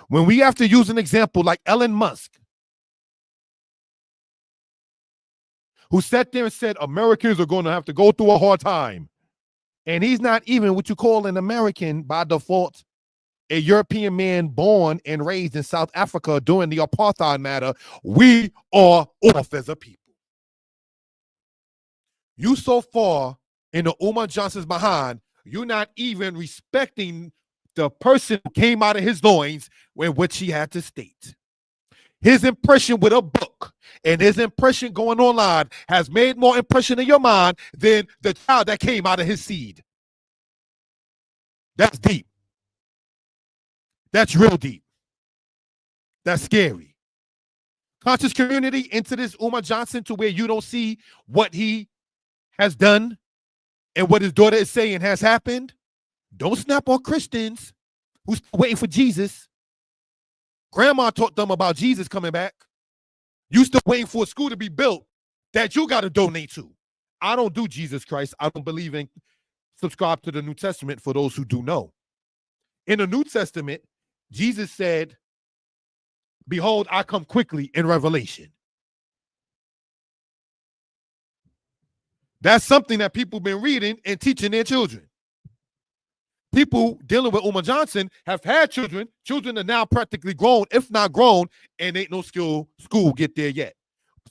When we have to use an example like Elon Musk, who sat there and said Americans are going to have to go through a hard time, and he's not even what you call an American by default, a European man born and raised in South Africa during the apartheid matter, we are off as a people. You so far in the Umar Johnson's behind, you're not even respecting the person who came out of his loins with what he had to state. His impression with a book and his impression going online has made more impression in your mind than the child that came out of his seed. That's deep. That's real deep. That's scary. Conscious community into this Umar Johnson to where you don't see what he has done and what his daughter is saying has happened. Don't snap on Christians who's waiting for Jesus. Grandma taught them about Jesus coming back. You still waiting for a school to be built that you got to donate to. I don't do Jesus Christ. I don't believe in subscribe to the New Testament for those who do know. In the New Testament, Jesus said, behold, I come quickly in Revelation. That's something that people have been reading and teaching their children. People dealing with Umar Johnson have had children. Children are now practically grown, if not grown, and ain't no school get there yet.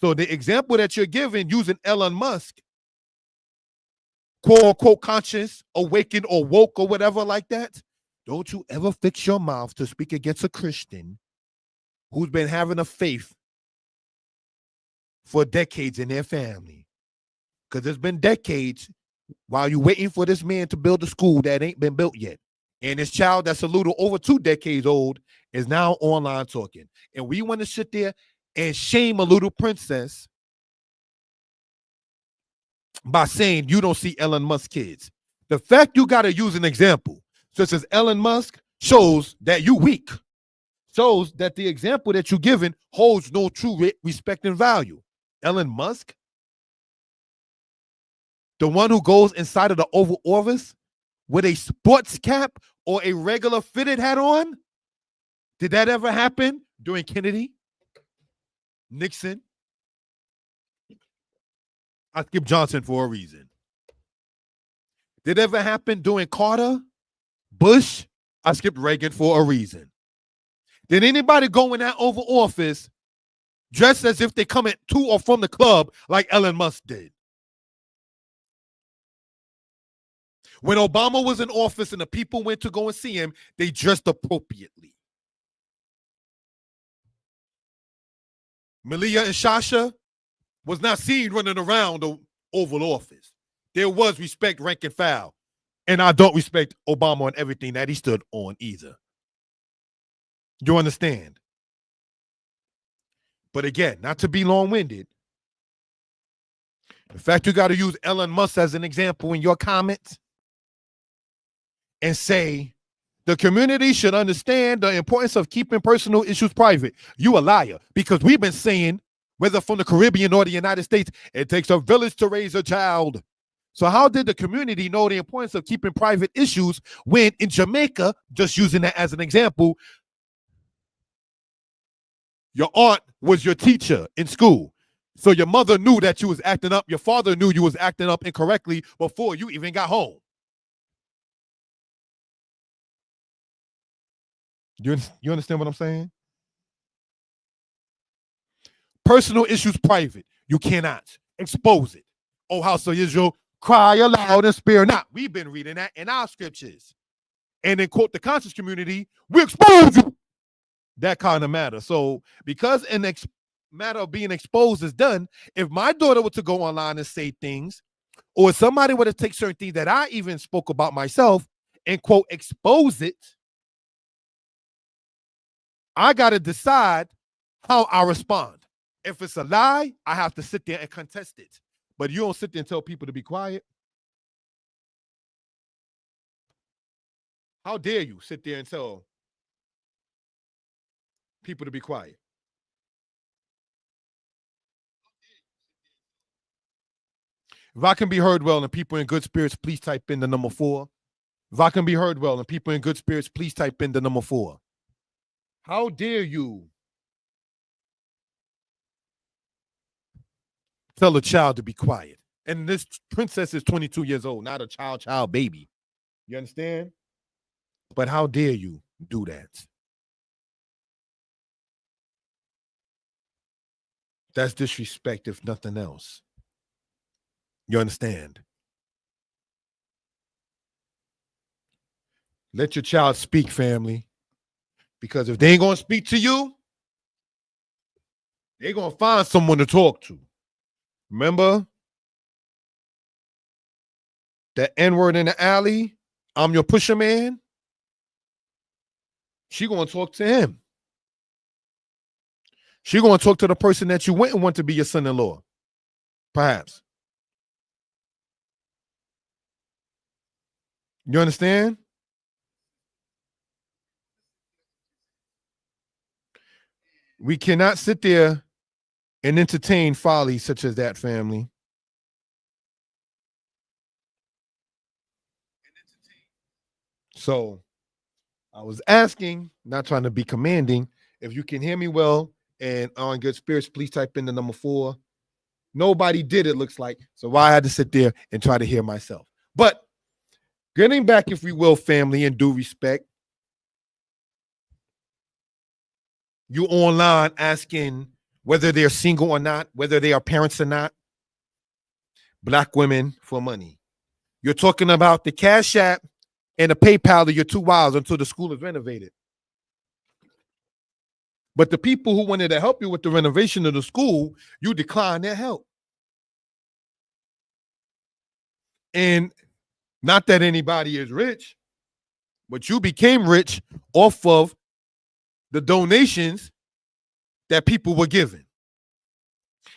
So the example that you're giving using Elon Musk, quote unquote conscious, awakened, or woke, or whatever like that, don't you ever fix your mouth to speak against a Christian who's been having a faith for decades in their family. Because it's been decades while you're waiting for this man to build a school that ain't been built yet. And this child that's a little over 2 decades old is now online talking. And we want to sit there and shame a little princess by saying you don't see Elon Musk kids. The fact you got to use an example such as Elon Musk shows that you weak. shows that the example that you're given holds no true respect and value. Elon Musk, the one who goes inside of the Oval Office with a sports cap or a regular fitted hat on? Did that ever happen during Kennedy, Nixon? I skipped Johnson for a reason. Did it ever happen during Carter, Bush? I skipped Reagan for a reason. Did anybody go in that Oval Office dressed as if they come to or from the club like Elon Musk did? When Obama was in office and the people went to go and see him, they dressed appropriately. Malia and Shasha was not seen running around the Oval Office. There was respect, rank and file. And I don't respect Obama on everything that he stood on either. You understand? But again, not to be long-winded, the fact you got to use Elon Musk as an example in your comments and say the community should understand the importance of keeping personal issues private. You a liar, because we've been saying, whether from the Caribbean or the United States, it takes a village to raise a child. So how did the community know the importance of keeping private issues when in Jamaica, just using that as an example, your aunt was your teacher in school. So your mother knew that you was acting up. Your father knew you was acting up incorrectly before you even got home. You understand what I'm saying? Personal issues private. You cannot expose it. Oh, house of Israel, cry aloud and spare not. We've been reading that in our scriptures. And then quote the conscious community, we expose you. That kind of matter. So because an matter of being exposed is done, if my daughter were to go online and say things, or somebody were to take certain things that I even spoke about myself and quote expose it, I got to decide how I respond. If it's a lie, I have to sit there and contest it. But you don't sit there and tell people to be quiet. How dare you sit there and tell people to be quiet? If I can be heard well and people in good spirits, please type in the number 4. If I can be heard well and people in good spirits, please type in the number 4. How dare you tell a child to be quiet? And this princess is 22 years old, not a child baby. You understand? But how dare you do that? That's disrespect, if nothing else. You understand? Let your child speak, family. Because if they ain't going to speak to you, they're going to find someone to talk to. Remember that N-word in the alley? I'm your pusher man. She going to talk to him. She going to talk to the person that you went and want to be your son-in-law. Perhaps. You understand? We cannot sit there and entertain folly such as that, family. So I was asking, not trying to be commanding, if you can hear me well and are in good spirits, please type in the number 4. Nobody did, it looks like. So why I had to sit there and try to hear myself. But getting back, if we will, family, in due respect, you online asking whether they're single or not, whether they are parents or not, black women for money. You're talking about the Cash App and the PayPal of your 2 wives until the school is renovated. But the people who wanted to help you with the renovation of the school, you declined their help. And not that anybody is rich, but you became rich off of the donations that people were giving.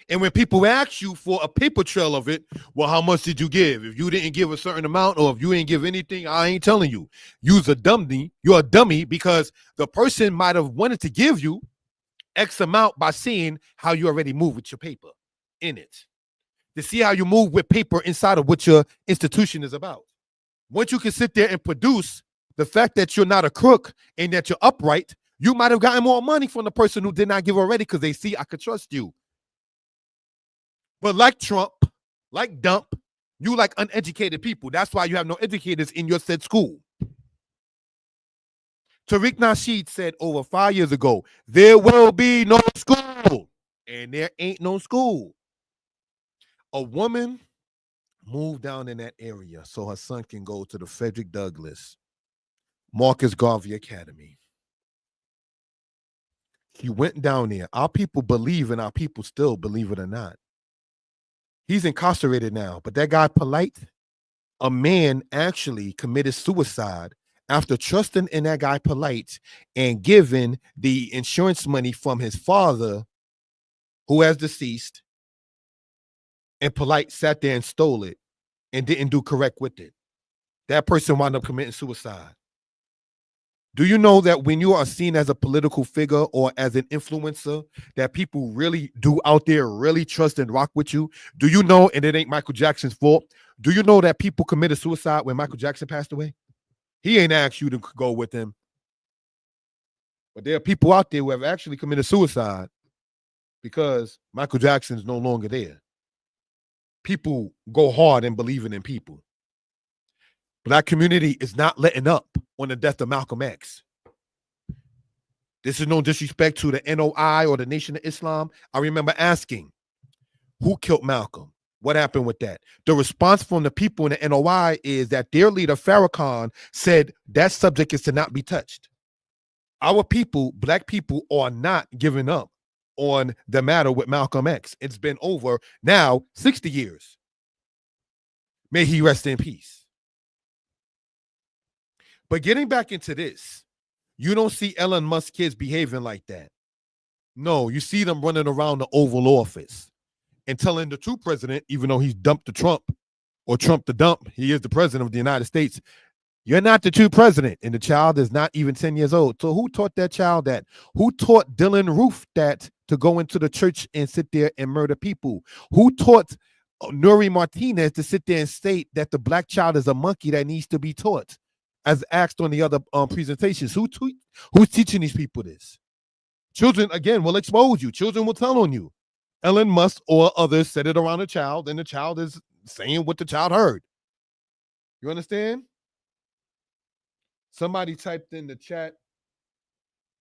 And when people ask you for a paper trail of it, well, how much did you give? If you didn't give a certain amount or if you didn't give anything, I ain't telling you. You're a dummy. You're a dummy because the person might have wanted to give you X amount by seeing how you already move with your paper in it. To see how you move with paper inside of what your institution is about. Once you can sit there and produce the fact that you're not a crook and that you're upright, you might have gotten more money from the person who did not give already because they see I could trust you. But like Trump, like Dump, you like uneducated people. That's why you have no educators in your said school. Tariq Nasheed said over 5 years ago, there will be no school. And there ain't no school. A woman moved down in that area so her son can go to the Frederick Douglass Marcus Garvey Academy. He went down there. Our people believe, and our people still believe it or not. He's incarcerated now, but that guy Polite, a man actually committed suicide after trusting in that guy Polite and giving the insurance money from his father, who has deceased, and Polite sat there and stole it and didn't do correct with it. That person wound up committing suicide. Do you know that when you are seen as a political figure or as an influencer, that people really do out there really trust and rock with you? Do you know, and it ain't Michael Jackson's fault, do you know that people committed suicide when Michael Jackson passed away? He ain't asked you to go with him. But there are people out there who have actually committed suicide because Michael Jackson is no longer there. People go hard in believing in people. Black community is not letting up on the death of Malcolm X. This is no disrespect to the NOI or the Nation of Islam. I remember asking, who killed Malcolm? What happened with that? The response from the people in the NOI is that their leader, Farrakhan, said that subject is to not be touched. Our people, Black people, are not giving up on the matter with Malcolm X. It's been over now 60 years. May he rest in peace. But getting back into this, you don't see Elon Musk kids behaving like that. No, you see them running around the Oval Office and telling the true president, even though he's dumped the Trump or Trump the dump, he is the president of the United States. You're not the true president. And the child is not even 10 years old. So who taught that child that? Who taught Dylan Roof that to go into the church and sit there and murder people? Who taught Nuri Martinez to sit there and state that the Black child is a monkey that needs to be taught? As asked on the other presentations, who's teaching these people this? Children, again, will expose you. Children will tell on you. Elon Musk or others said it around a child, and the child is saying what the child heard. You understand? Somebody typed in the chat,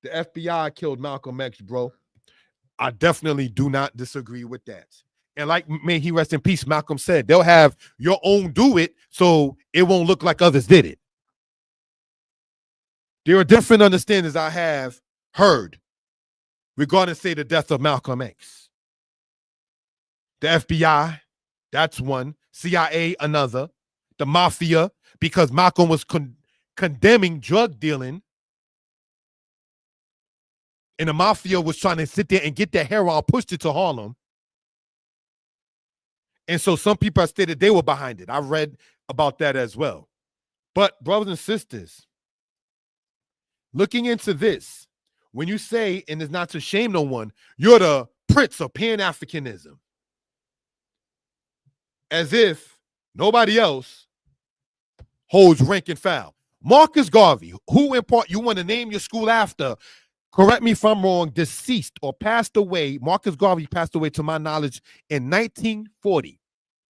the FBI killed Malcolm X, bro. I definitely do not disagree with that. And like, may he rest in peace, Malcolm said, they'll have your own do it so it won't look like others did it. There are different understandings I have heard regarding, say, the death of Malcolm X. The FBI, that's one. CIA, another. The mafia, because Malcolm was condemning drug dealing. And the mafia was trying to sit there and get that heroin, pushed it to Harlem. And so some people have stated they were behind it. I've read about that as well. But brothers and sisters, looking into this, when you say, and it's not to shame no one, you're the prince of Pan-Africanism. As if nobody else holds rank and file. Marcus Garvey, who in part you want to name your school after, correct me if I'm wrong, deceased or passed away. Marcus Garvey passed away, to my knowledge, in 1940.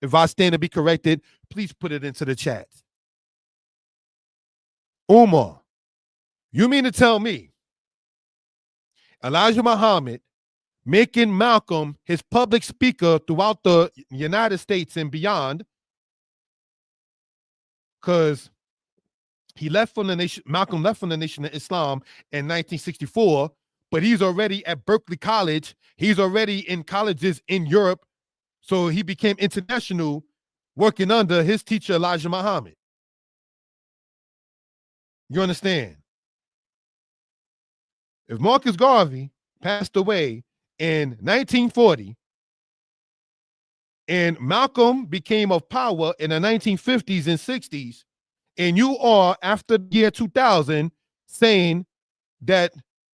If I stand to be corrected, please put it into the chat. Umar, you mean to tell me Elijah Muhammad making Malcolm his public speaker throughout the United States and beyond, because he left from the nation, Malcolm left from the Nation of Islam in 1964, but he's already at Berkeley College. He's already in colleges in Europe. So he became international, working under his teacher, Elijah Muhammad. You understand? If Marcus Garvey passed away in 1940, And Malcolm became of power in the 1950s and 60s. And you are, after the year 2000, saying that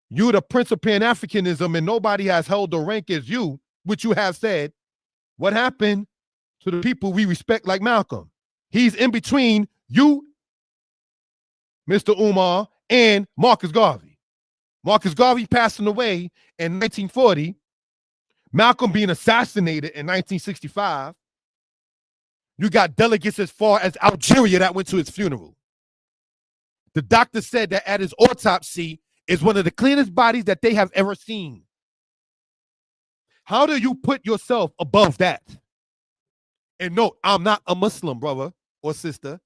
you're the Prince of Pan-Africanism and nobody has held the rank as you, which you have said. What happened to the people we respect like Malcolm? He's in between you, Mr. Umar, and Marcus Garvey. Marcus Garvey passing away in 1940, Malcolm being assassinated in 1965. You got delegates as far as Algeria that went to his funeral. The doctor said that at his autopsy is one of the cleanest bodies that they have ever seen. How do you put yourself above that? And no, I'm not a Muslim, brother or sister.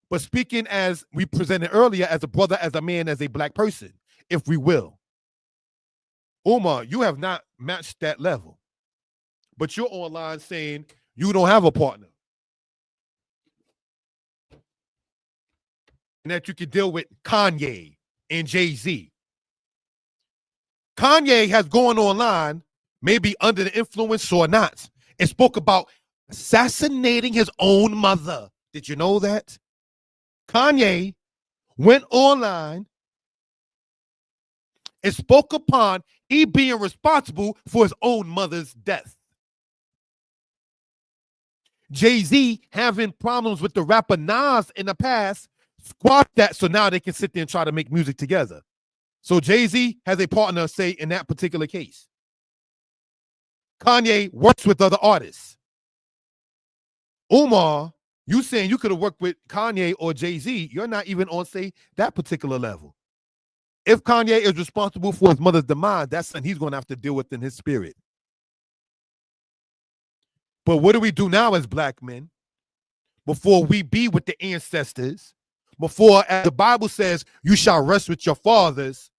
But speaking as we presented earlier, as a brother, as a man, as a black person, if we will. Umar, you have not matched that level. But you're online saying you don't have a partner. And that you can deal with Kanye and Jay-Z. Kanye has gone online, maybe under the influence or not, and spoke about assassinating his own mother. Did you know that? Kanye went online and spoke upon he being responsible for his own mother's death. Jay-Z having problems with the rapper Nas in the past, squashed that so now they can sit there and try to make music together. So Jay-Z has a partner, say, in that particular case. Kanye works with other artists. Umar, you saying you could have worked with Kanye or Jay-Z, you're not even on, say, that particular level. If Kanye is responsible for his mother's demise, that's something he's going to have to deal with in his spirit. But what do we do now as black men? Before we be with the ancestors, before, as the Bible says, you shall rest with your fathers,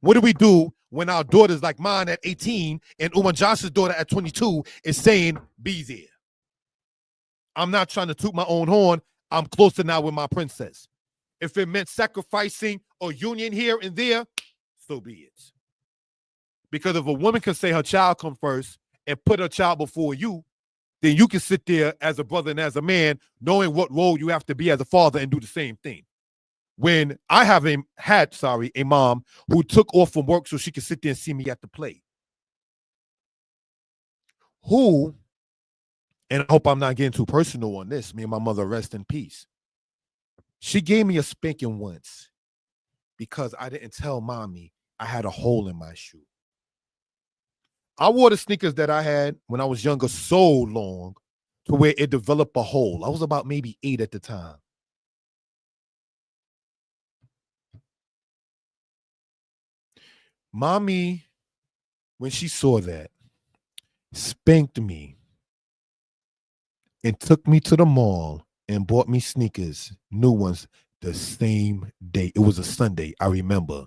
what do we do when our daughters like mine at 18 and Umar Johnson's daughter at 22 is saying, be there? I'm not trying to toot my own horn. I'm closer now with my princess. If it meant sacrificing or union here and there, so be it. Because if a woman can say her child come first and put her child before you, then you can sit there as a brother and as a man, knowing what role you have to be as a father and do the same thing. When I had a mom who took off from work so she could sit there and see me at the play. Who, and I hope I'm not getting too personal on this, me and my mother, rest in peace. She gave me a spanking once because I didn't tell mommy I had a hole in my shoe. I wore the sneakers that I had when I was younger so long to where it developed a hole. I was about maybe 8 at the time. Mommy, when she saw that, spanked me and took me to the mall and bought me sneakers, new ones, the same day. It was a Sunday, I remember.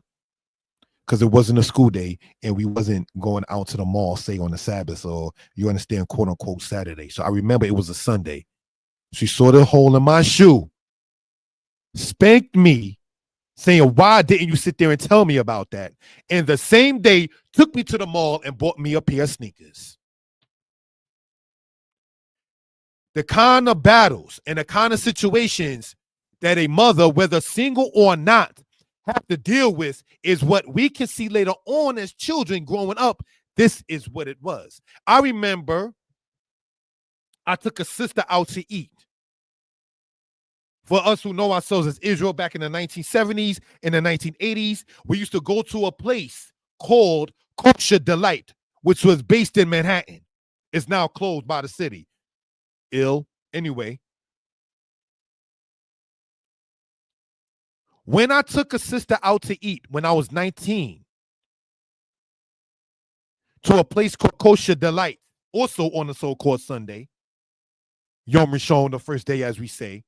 Because it wasn't a school day and we wasn't going out to the mall, say, on the Sabbath, or you understand, quote unquote, Saturday. So I remember it was a Sunday. She saw the hole in my shoe, spanked me, saying, why didn't you sit there and tell me about that? And the same day took me to the mall and bought me a pair of sneakers. The kind of battles and the kind of situations that a mother, whether single or not, have to deal with is what we can see later on as children growing up. This is what it was. I remember I took a sister out to eat. For us who know ourselves as Israel, back in the 1970s and the 1980s, we used to go to a place called Kosher Delight, which was based in Manhattan. It's now closed by the city. Anyway. When I took a sister out to eat when I was 19 to a place called Kosher Delight, also on the so-called Sunday, Yom Rishon, the first day, as we say,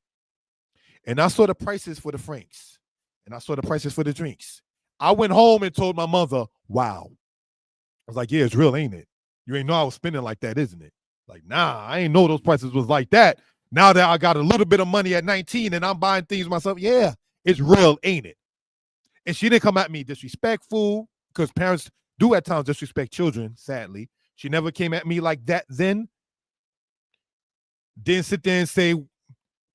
and I saw the prices for the franks, and I saw the prices for the drinks. I went home and told my mother, wow. I was like, yeah, it's real, ain't it? You ain't know I was spending like that, isn't it? Like, nah, I ain't know those prices was like that. Now that I got a little bit of money at 19 and I'm buying things myself, yeah, it's real, ain't it? And she didn't come at me disrespectful, because parents do at times disrespect children, sadly. She never came at me like that then. Didn't sit there and say,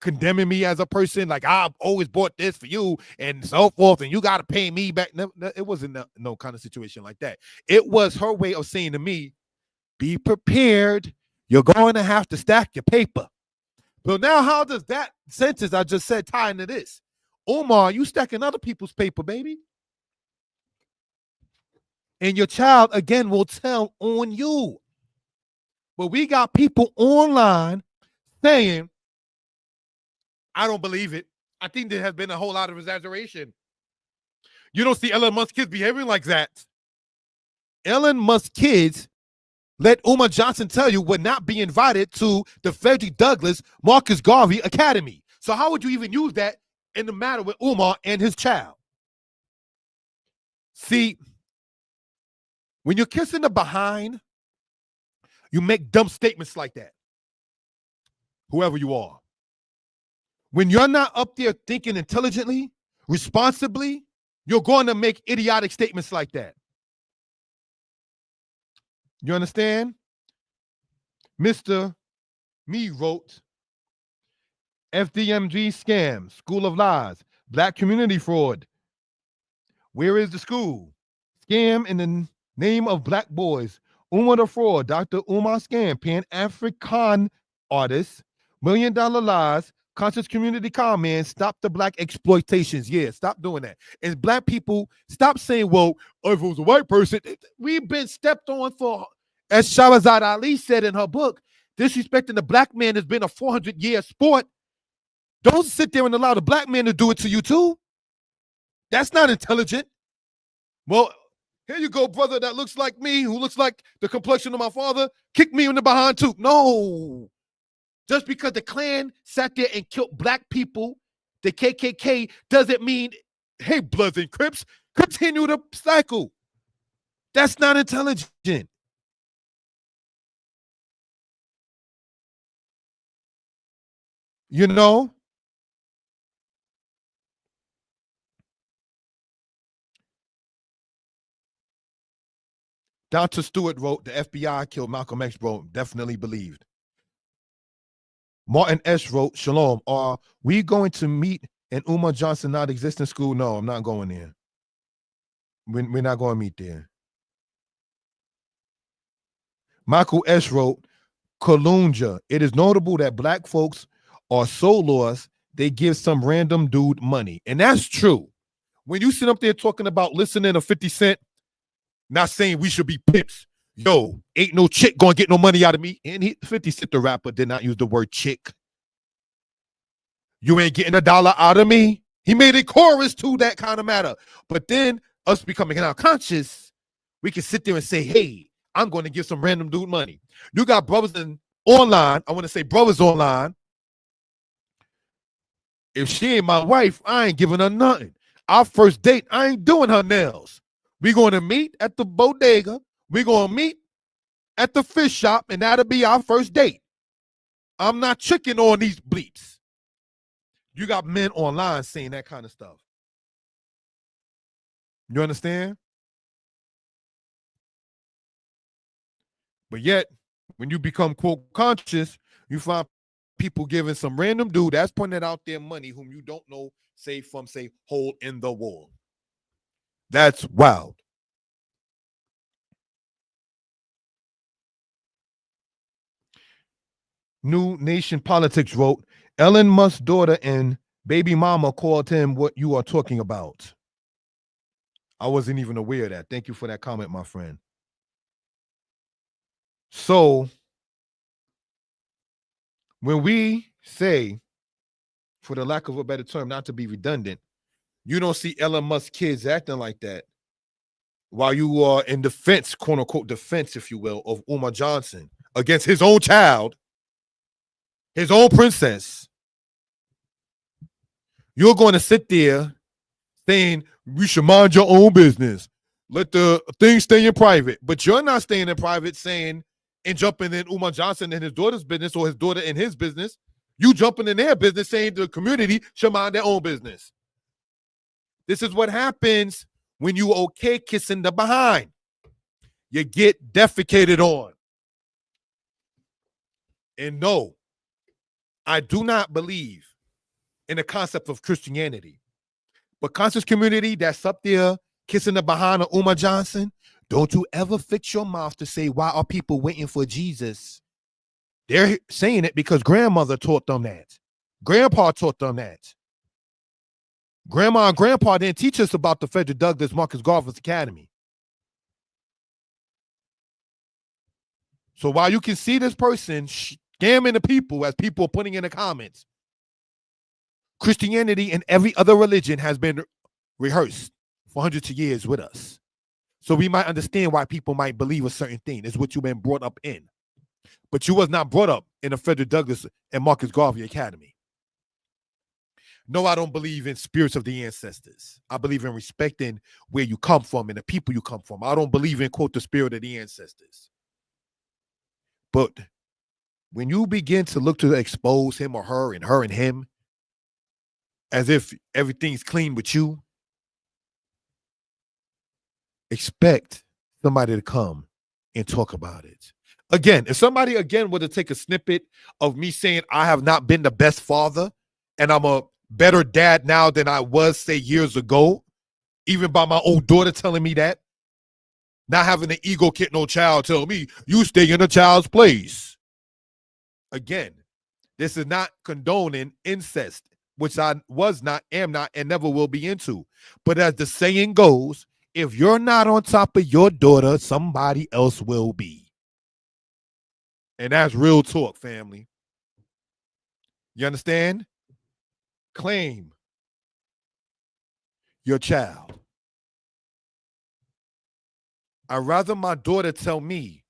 condemning me as a person, like I've always bought this for you and so forth, and you got to pay me back. No, it wasn't no kind of situation like that. It was her way of saying to me, be prepared. You're going to have to stack your paper. So now how does that sentence I just said tie into this? Umar, you stacking other people's paper, baby. And your child, again, will tell on you. But we got people online saying, I don't believe it. I think there has been a whole lot of exaggeration. You don't see Elon Musk kids behaving like that. Elon Musk kids, let Umar Johnson tell you, would not be invited to the Frederick Douglass Marcus Garvey Academy. So how would you even use that in the matter with Umar and his child? See, when you're kissing the behind, you make dumb statements like that. Whoever you are. When you're not up there thinking intelligently, responsibly, you're going to make idiotic statements like that. You understand? Mr. Me wrote, FDMG scam, school of lies, black community fraud. Where is the school? Scam in the name of black boys. Umar the fraud, Dr. Umar scam, Pan-African artist, $1 million lies, conscious community con man, stop the black exploitations. Yeah, stop doing that. And black people, stop saying, well, if it was a white person, we've been stepped on for, as Shahrazad Ali said in her book, disrespecting the black man has been a 400-year sport. Don't sit there and allow the black man to do it to you too. That's not intelligent. Well, here you go, brother that looks like me, who looks like the complexion of my father, kick me in the behind too. No. Just because the Klan sat there and killed black people, the KKK, doesn't mean, hey, Bloods and Crips, continue the cycle. That's not intelligent. You know? Dr. Stewart wrote, the FBI killed Malcolm X, bro. Definitely believed. Martin S. wrote, Shalom, are we going to meet in Umar Johnson not existing school? No, I'm not going there. We're not going to meet there. Michael S. wrote, Kalunja, it is notable that black folks are so lost, they give some random dude money. And that's true. When you sit up there talking about listening to 50 Cent, not saying we should be pimps. Yo, ain't no chick gonna get no money out of me. And 50 Cent, the rapper, did not use the word chick. You ain't getting $1 out of me. He made a chorus to that kind of matter. But then us becoming now conscious, we can sit there and say, hey, I'm going to give some random dude money. You got brothers online. I want to say brothers online. If she ain't my wife, I ain't giving her nothing. Our first date, I ain't doing her nails. We're going to meet at the bodega. We're going to meet at the fish shop, and that'll be our first date. I'm not tricking on these bleeps. You got men online saying that kind of stuff. You understand? But yet, when you become, quote, conscious, you find people giving some random dude that's pointing out their money whom you don't know, say, from, say, hole in the wall. That's wild. New Nation Politics wrote, Elon Musk's daughter and baby mama called him what you are talking about. I wasn't even aware of that. Thank you for that comment, my friend. So, when we say, for the lack of a better term, not to be redundant, you don't see Elon Musk kids acting like that while you are in defense, quote unquote, defense, if you will, of Umar Johnson against his own child, his own princess. You're going to sit there saying we should mind your own business. Let the things stay in private. But you're not staying in private saying and jumping in Umar Johnson and his daughter's business or his daughter in his business. You jumping in their business saying the community should mind their own business. This is what happens when you okay kissing the behind. You get defecated on. And no, I do not believe in the concept of Christianity. But conscious community that's up there kissing the behind of Umar Johnson, don't you ever fix your mouth to say, why are people waiting for Jesus? They're saying it because grandmother taught them that. Grandpa taught them that. Grandma and grandpa didn't teach us about the Frederick Douglass Marcus Garvey's Academy. So while you can see this person scamming the people, as people are putting in the comments, Christianity and every other religion has been rehearsed for hundreds of years with us. So we might understand why people might believe a certain thing. It's what you've been brought up in. But you was not brought up in the Frederick Douglass and Marcus Garvey Academy. No, I don't believe in spirits of the ancestors. I believe in respecting where you come from and the people you come from. I don't believe in, quote, the spirit of the ancestors. But when you begin to look to expose him or her and him, as if everything's clean with you, expect somebody to come and talk about it. Again, if somebody again were to take a snippet of me saying I have not been the best father and I'm a better dad now than I was, say, years ago, even by my own daughter telling me that, not having an ego kid, no child tell me, you stay in a child's place. Again, this is not condoning incest, which I was not, am not, and never will be into. But as the saying goes, if you're not on top of your daughter, somebody else will be. And that's real talk, family. You understand? Claim your child. I'd rather my daughter tell me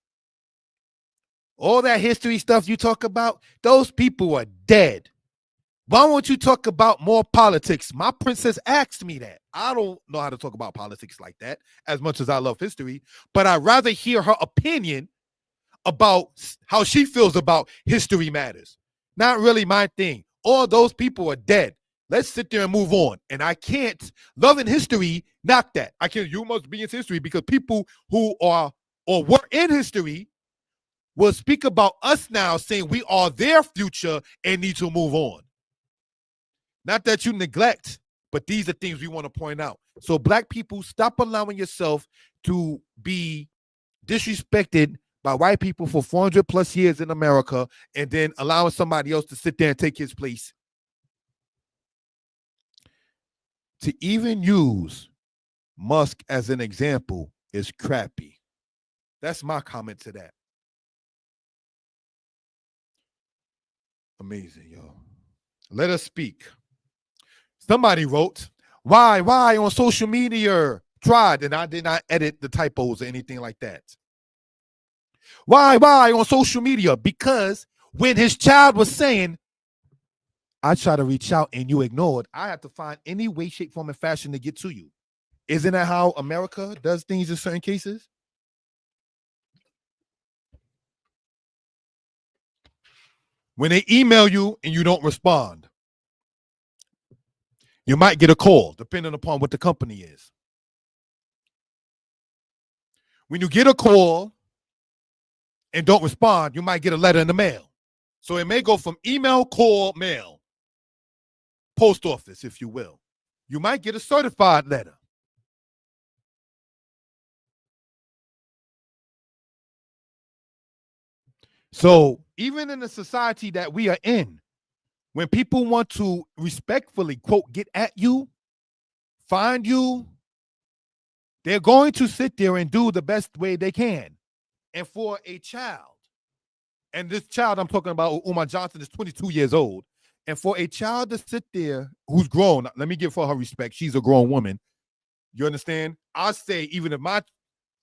all that history stuff you talk about, those people are dead. Why won't you talk about more politics? My princess asked me that. I don't know how to talk about politics like that as much as I love history, but I'd rather hear her opinion about how she feels about history matters. Not really my thing. All those people are dead. Let's sit there and move on. And I can't, loving history, knock that. I can't, you must be in history, because people who are or were in history will speak about us now saying we are their future and need to move on. Not that you neglect, but these are things we want to point out. So Black people, stop allowing yourself to be disrespected by white people for 400 plus years in America and then allowing somebody else to sit there and take his place. To even use Musk as an example is crappy. That's my comment to that. Amazing, yo. Let us speak. Somebody wrote, why on social media? Tried, and I did not edit the typos or anything like that. Why on social media? Because when his child was saying, I try to reach out and you ignored, I have to find any way, shape, form, and fashion to get to you. Isn't that how America does things in certain cases? When they email you and you don't respond, you might get a call, depending upon what the company is. When you get a call and don't respond, you might get a letter in the mail. So it may go from email, call, mail, post office, if you will. You might get a certified letter. So even in the society that we are in, when people want to respectfully, quote, get at you, find you, they're going to sit there and do the best way they can. And for a child, and this child I'm talking about, Umar Johnson, is 22 years old. And for a child to sit there who's grown, let me give her respect. She's a grown woman. You understand? I say, even if my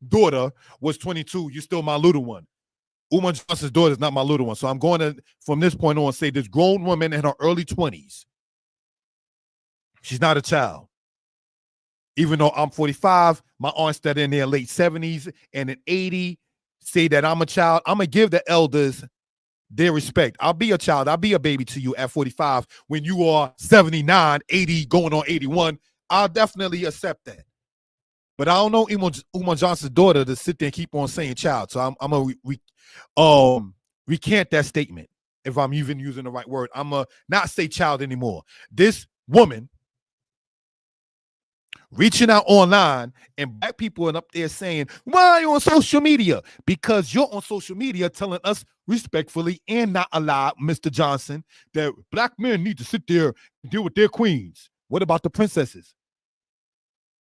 daughter was 22, you're still my little one. Umar Johnson's daughter is not my little one. So I'm going to, from this point on, say this grown woman in her early 20s. She's not a child. Even though I'm 45, my aunts that are in their late 70s and in 80 say that I'm a child. I'm going to give the elders their respect. I'll be a child. I'll be a baby to you at 45. When you are 79, 80, going on 81, I'll definitely accept that. But I don't know Umar Johnson's daughter to sit there and keep on saying child. So I'm going to recant that statement. if I'm even using the right word. I'm a not say child anymore. This woman reaching out online and black people are up there saying, why are you on social media? Because you're on social media telling us respectfully and not aloud, Mr. Johnson, that black men need to sit there and deal with their queens. What about the princesses?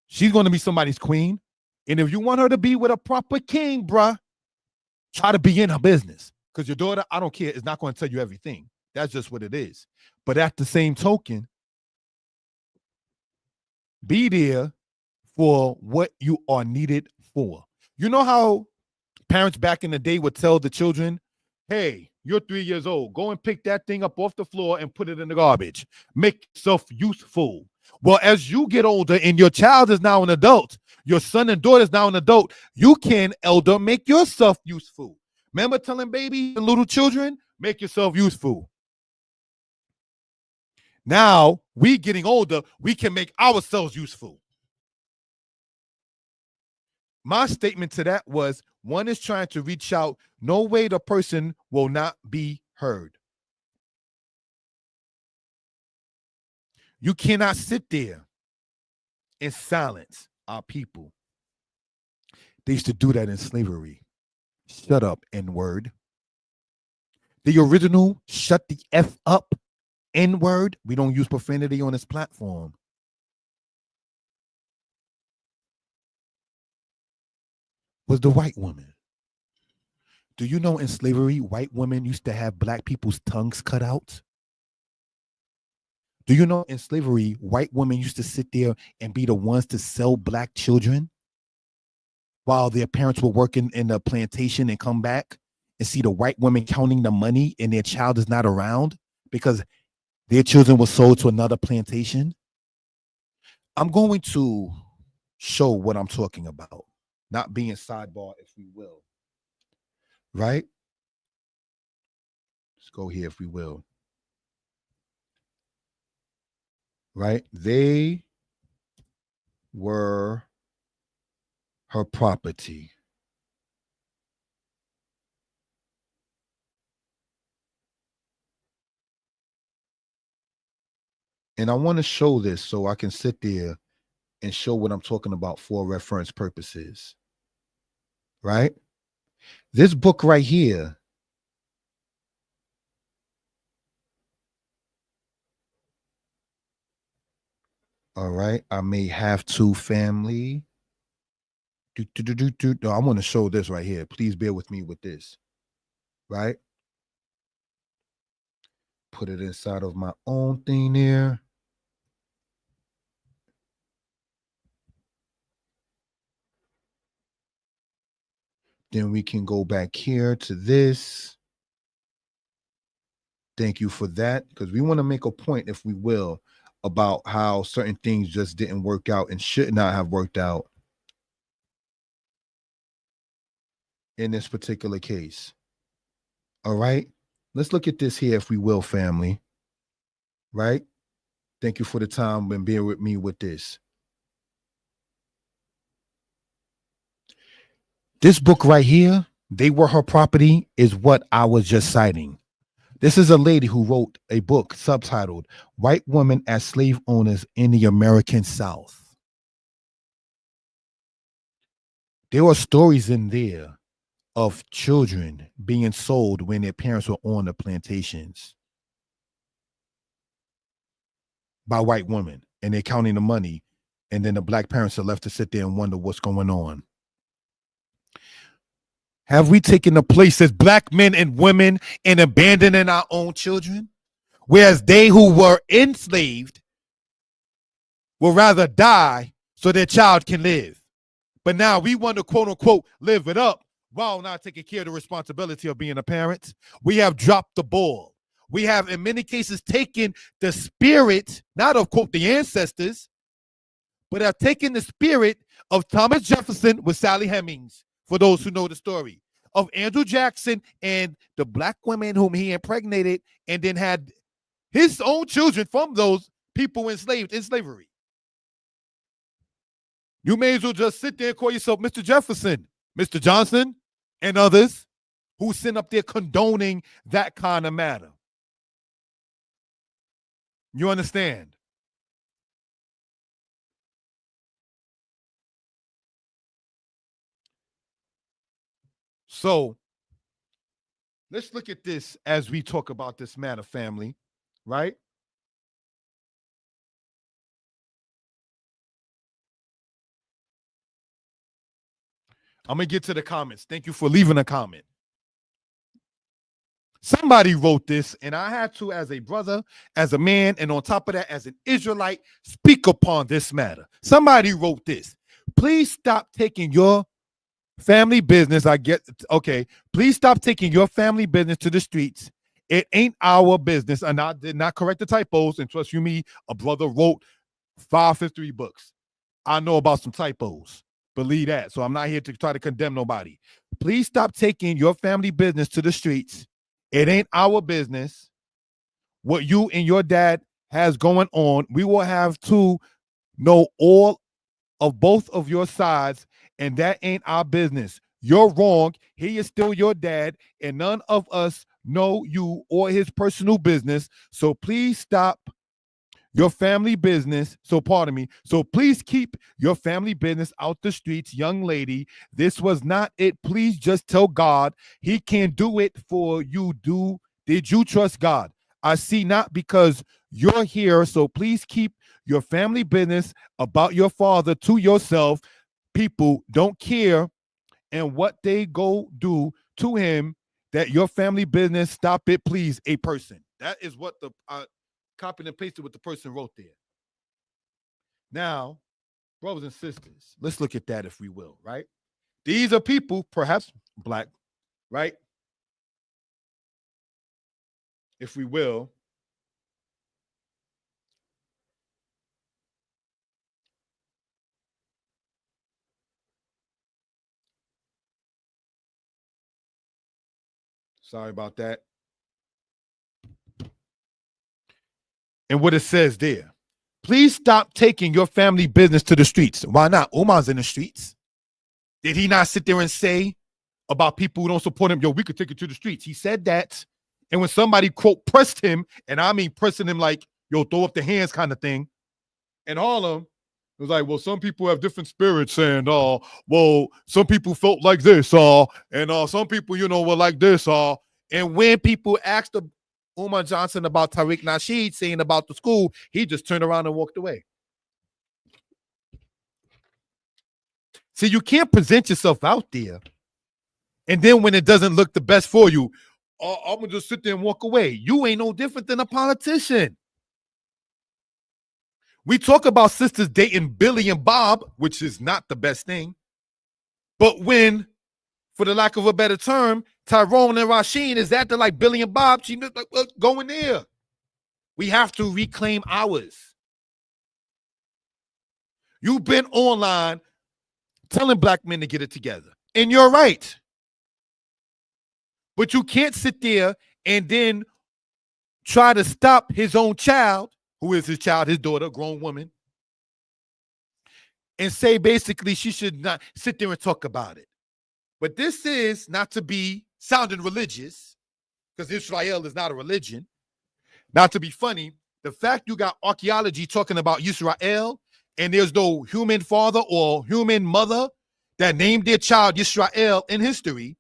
She's going to be somebody's queen. And if you want her to be with a proper king, bruh, try to be in her business. Because your daughter, I don't care, is not going to tell you everything. That's just what it is. But at the same token, be there for what you are needed for. You know how parents back in the day would tell the children, hey, you're 3 years old. Go and pick that thing up off the floor and put it in the garbage. Make yourself useful. Well, as you get older and your child is now an adult, your son and daughter is now an adult, you can, elder, make yourself useful. Remember telling baby and little children, make yourself useful. Now, we getting older, we can make ourselves useful. My statement to that was, one is trying to reach out. No way the person will not be heard. You cannot sit there and silence our people. They used to do that in slavery. Shut up, N-word. The original shut the F up, N-word. We don't use profanity on this platform. Was the white woman. Do you know in slavery, white women used to have black people's tongues cut out? Do you know in slavery, white women used to sit there and be the ones to sell black children while their parents were working in the plantation and come back and see the white women counting the money and their child is not around because their children were sold to another plantation? I'm going to show what I'm talking about, not being sidebar, if we will. Right? Let's go here, if we will. Right? They were her property. And I want to show this so I can sit there and show what I'm talking about for reference purposes. Right? This book right here, all right, I may have to, family. No, I want to show this right here. Please bear with me with this. Right? Put it inside of my own thing there. Then we can go back here to this. Thank you for that, because we want to make a point, if we will, about how certain things just didn't work out and should not have worked out in this particular case. All right, let's look at this here, if we will, family. Right? Thank you for the time and being with me with this. This book right here, They Were Her Property, is what I was just citing. This is a lady who wrote a book subtitled White Women as Slave Owners in the American South. There are stories in there of children being sold when their parents were on the plantations by white women, and they're counting the money, and then the black parents are left to sit there and wonder what's going on. Have we taken the place as black men and women and abandoning our own children? Whereas they who were enslaved will rather die so their child can live. But now we want to, quote unquote, live it up while not taking care of the responsibility of being a parent. We have dropped the ball. We have, in many cases, taken the spirit, not of, quote, the ancestors, but have taken the spirit of Thomas Jefferson with Sally Hemings, for those who know the story, of Andrew Jackson and the black women whom he impregnated and then had his own children from those people enslaved in slavery. You may as well just sit there and call yourself Mr. Jefferson, Mr. Johnson, and others, who's sitting up there condoning that kind of matter. You understand? So let's look at this as we talk about this matter, family, right? I'm going to get to the comments. Thank you for leaving a comment. Somebody wrote this, and I had to, as a brother, as a man, and on top of that, as an Israelite, speak upon this matter. Somebody wrote this. Please stop taking your family business. Okay. Please stop taking your family business to the streets. It ain't our business. And I did not correct the typos. And trust you me, a brother wrote 553 books. I know about some typos. Believe that. So I'm not here to try to condemn nobody. Please stop taking your family business to the streets. It ain't our business what you and your dad has going on. We will have to know all of both of your sides, and that ain't our business. You're wrong. He is still your dad, and none of us know you or his personal business. So please stop your family business. So pardon me. So please keep your family business out the streets, young lady. This was not it. Please just tell God he can do it for you. Did you trust God? I see not because you're here. So please keep your family business about your father to yourself. People don't care and what they go do to him. That your family business. Stop it, please. A person. That is what the copied and pasted what the person wrote there. Now, brothers and sisters, let's look at that if we will, right? These are people, perhaps black, right? If we will. Sorry about that. And what it says there. Please stop taking your family business to the streets. Why not? Umar's in the streets. Did he not sit there and say about people who don't support him, yo, we could take it to the streets? He said that. And when somebody, quote, pressed him, and I mean pressing him like, yo, throw up the hands kind of thing, in Harlem, it was like, well, some people have different spirits, and well, some people felt like this, and some people, were like this, and when people asked Umar Johnson about Tariq Nasheed saying about the school, he just turned around and walked away. See, you can't present yourself out there, and then when it doesn't look the best for you, I'm gonna just sit there and walk away. You ain't no different than a politician. We talk about sisters dating Billy and Bob, which is not the best thing. But when, for the lack of a better term, Tyrone and Rasheen is acting like Billy and Bob, she like, well, go in there. We have to reclaim ours. You've been online telling black men to get it together. And you're right. But you can't sit there and then try to stop his own child, who is his child, his daughter, a grown woman, and say basically she should not sit there and talk about it. But this is not to be sounding religious, because Israel is not a religion. Not to be funny, the fact you got archaeology talking about Israel and there's no human father or human mother that named their child Israel in history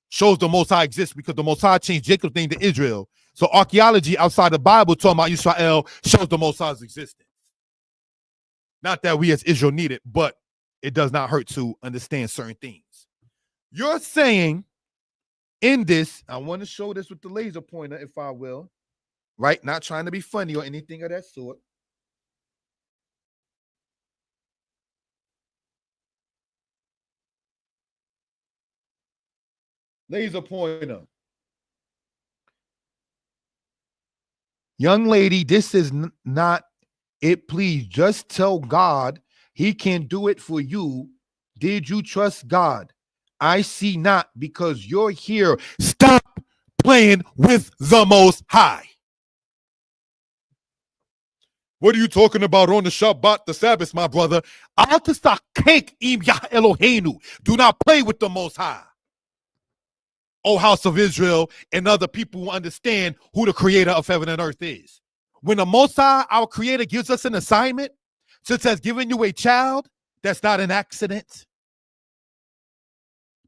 shows the Most High exists, because the Most High changed Jacob's name to Israel. So archaeology outside the Bible talking about Israel shows the Most High's existence. Not that we as Israel need it, but it does not hurt to understand certain things. You're saying in this, I want to show this with the laser pointer, if I will, right? Not trying to be funny or anything of that sort. Laser pointer. Young lady, this is not it. Please just tell God he can do it for you. Did you trust God? I see not, because you're here. Stop playing with the Most High. What are you talking about on the Shabbat, the Sabbath, my brother? Do not play with the Most High. O house of Israel, and other people who understand who the creator of heaven and earth is. When the Most High, our creator, gives us an assignment, such as giving you a child, that's not an accident.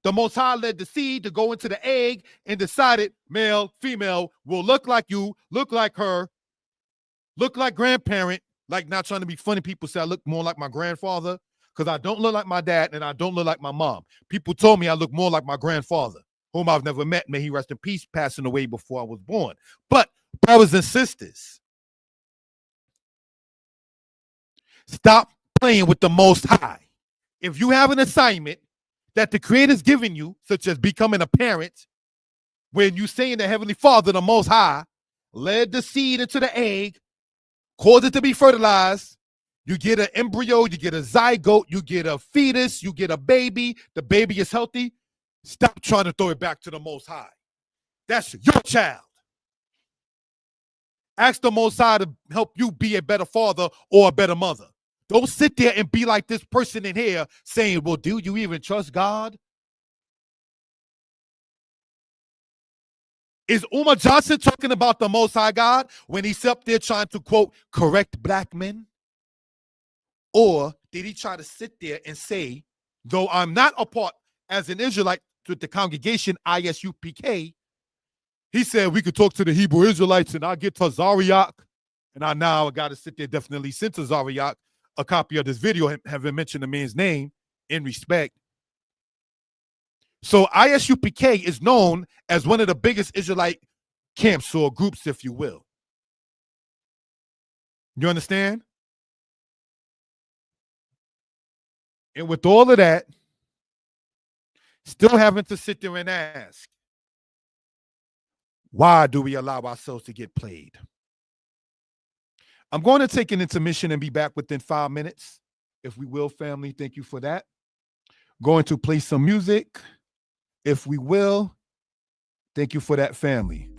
The Most High led the seed to go into the egg and decided male, female will look like you, look like her, look like grandparent. Like, not trying to be funny, people say I look more like my grandfather because I don't look like my dad and I don't look like my mom. People told me I look more like my grandfather, whom I've never met. May he rest in peace, passing away before I was born. But brothers and sisters, stop playing with the Most High. If you have an assignment that the Creator's given you, such as becoming a parent, when you say in the Heavenly Father, the Most High, led the seed into the egg, caused it to be fertilized, you get an embryo, you get a zygote, you get a fetus, you get a baby, the baby is healthy, stop trying to throw it back to the Most High. That's your child. Ask the Most High to help you be a better father or a better mother. Don't sit there and be like this person in here saying, well, do you even trust God? Is Umar Johnson talking about the Most High God when he's up there trying to, quote, correct black men? Or did he try to sit there and say, though I'm not a part as an Israelite with the congregation ISUPK, he said we could talk to the Hebrew Israelites and I'll get to Zariach. And I got to sit there, definitely send to Zariach a copy of this video, having mentioned the man's name in respect. So ISUPK is known as one of the biggest Israelite camps or groups, if you will. You understand? And with all of that, still having to sit there and ask, why do we allow ourselves to get played? I'm going to take an intermission and be back within 5 minutes, if we will, family. Thank you for that. Going to play some music, if we will. Thank you for that, family.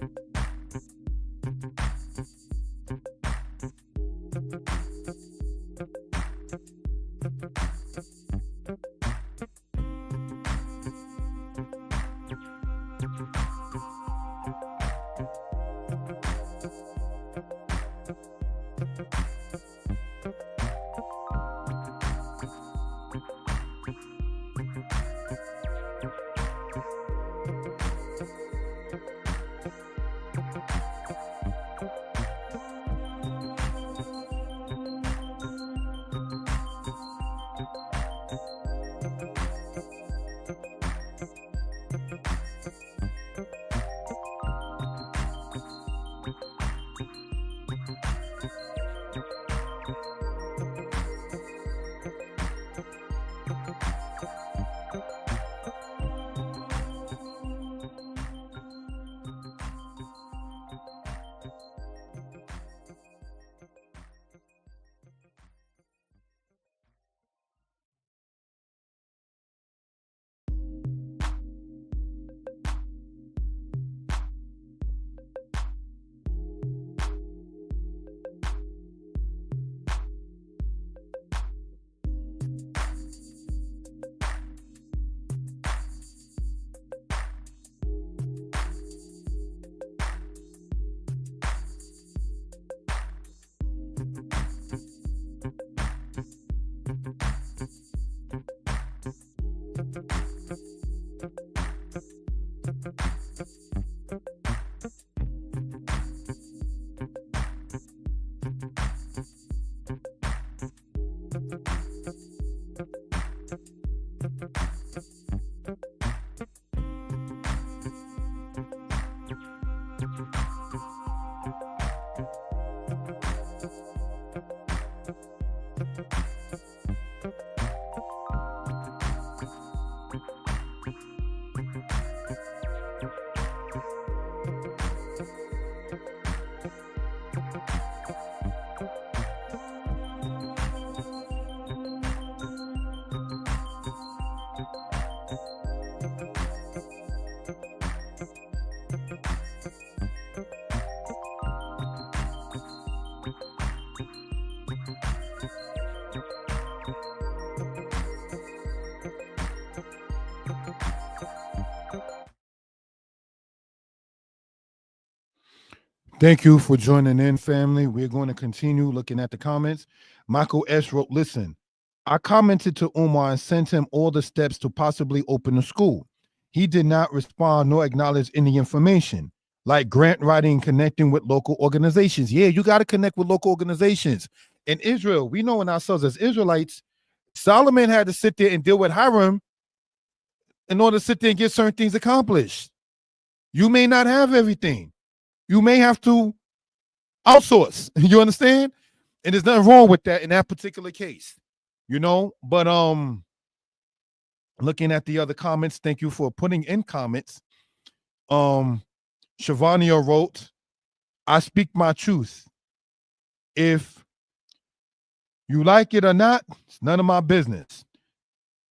Thank you for joining in, family. We're going to continue looking at the comments. Michael S. wrote, listen, I commented to Umar and sent him all the steps to possibly open the school. He did not respond nor acknowledge any information, like grant writing and connecting with local organizations. Yeah, you got to connect with local organizations. In Israel, we know in ourselves as Israelites, Solomon had to sit there and deal with Hiram in order to sit there and get certain things accomplished. You may not have everything. You may have to outsource. You understand? And there's nothing wrong with that in that particular case. But looking at the other comments, thank you for putting in comments. Shavania wrote, I speak my truth. If you like it or not, it's none of my business.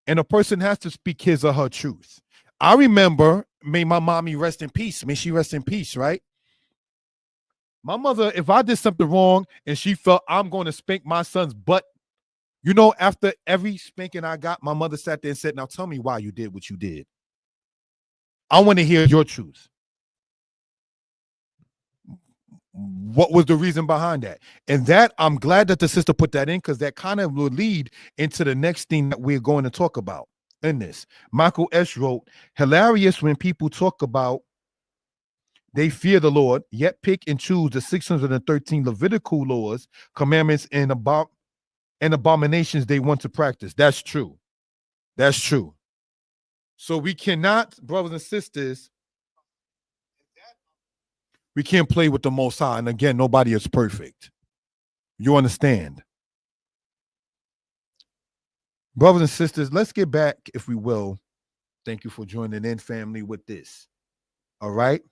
And a person has to speak his or her truth. I remember, may my mommy rest in peace. May she rest in peace, right? My mother, if I did something wrong and she felt I'm going to spank my son's butt, after every spanking I got, my mother sat there and said, now tell me why you did what you did. I want to hear your truth. What was the reason behind that? And that, I'm glad that the sister put that in, because that kind of will lead into the next thing that we're going to talk about in this. Michael S. wrote, hilarious when people talk about they fear the Lord, yet pick and choose the 613 Levitical laws, commandments, and abominations they want to practice. That's true. That's true. So we cannot, brothers and sisters, we can't play with the Most High. And again, nobody is perfect. You understand? Brothers and sisters, let's get back, if we will. Thank you for joining in, family, with this. All right?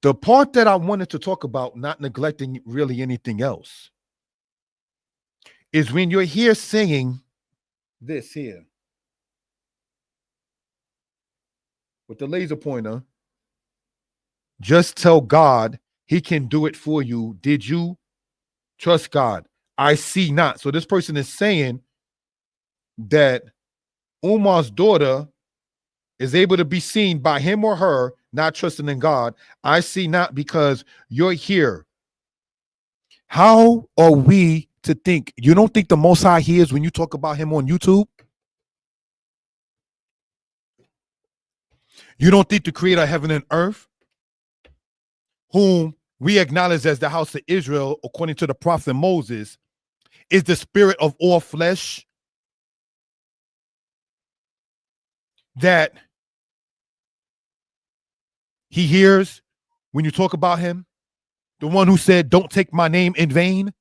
The part that I wanted to talk about, not neglecting really anything else, is when you're here singing this here with the laser pointer, just tell God he can do it for you. Did you trust God? I see not. So this person is saying that Umar's daughter is able to be seen by him or her not trusting in God. I see not because you're here. How are we to think? You don't think the Most High hears when you talk about him on YouTube? You don't think the creator of heaven and earth, whom we acknowledge as the house of Israel, according to the prophet Moses, is the spirit of all flesh, that he hears when you talk about him? The one who said, don't take my name in vain,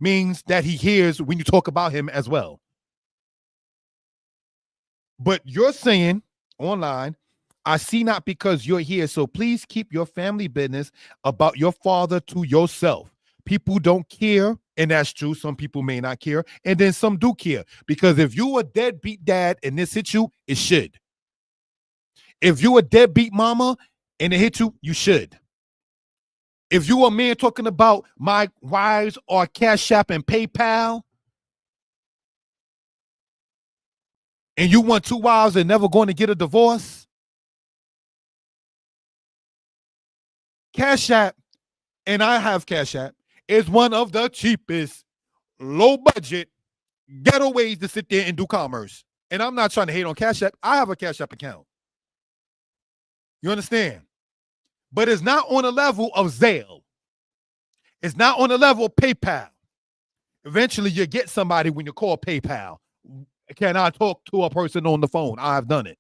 means that he hears when you talk about him as well. But you're saying online, I see not because you're here, so please keep your family business about your father to yourself. People don't care, and that's true. Some people may not care, and then some do care, because if you a deadbeat dad and this hit you, it should. If you a deadbeat mama and it hit you, you should. If you a man talking about my wives are Cash App and PayPal, and you want 2 wives and never going to get a divorce, Cash App, and I have Cash App, is one of the cheapest, low budget getaways to sit there and do commerce. And I'm not trying to hate on Cash App. I have a Cash App account. You understand? But it's not on the level of Zelle. It's not on the level of PayPal. Eventually, you get somebody when you call PayPal. Can I talk to a person on the phone? I've done it.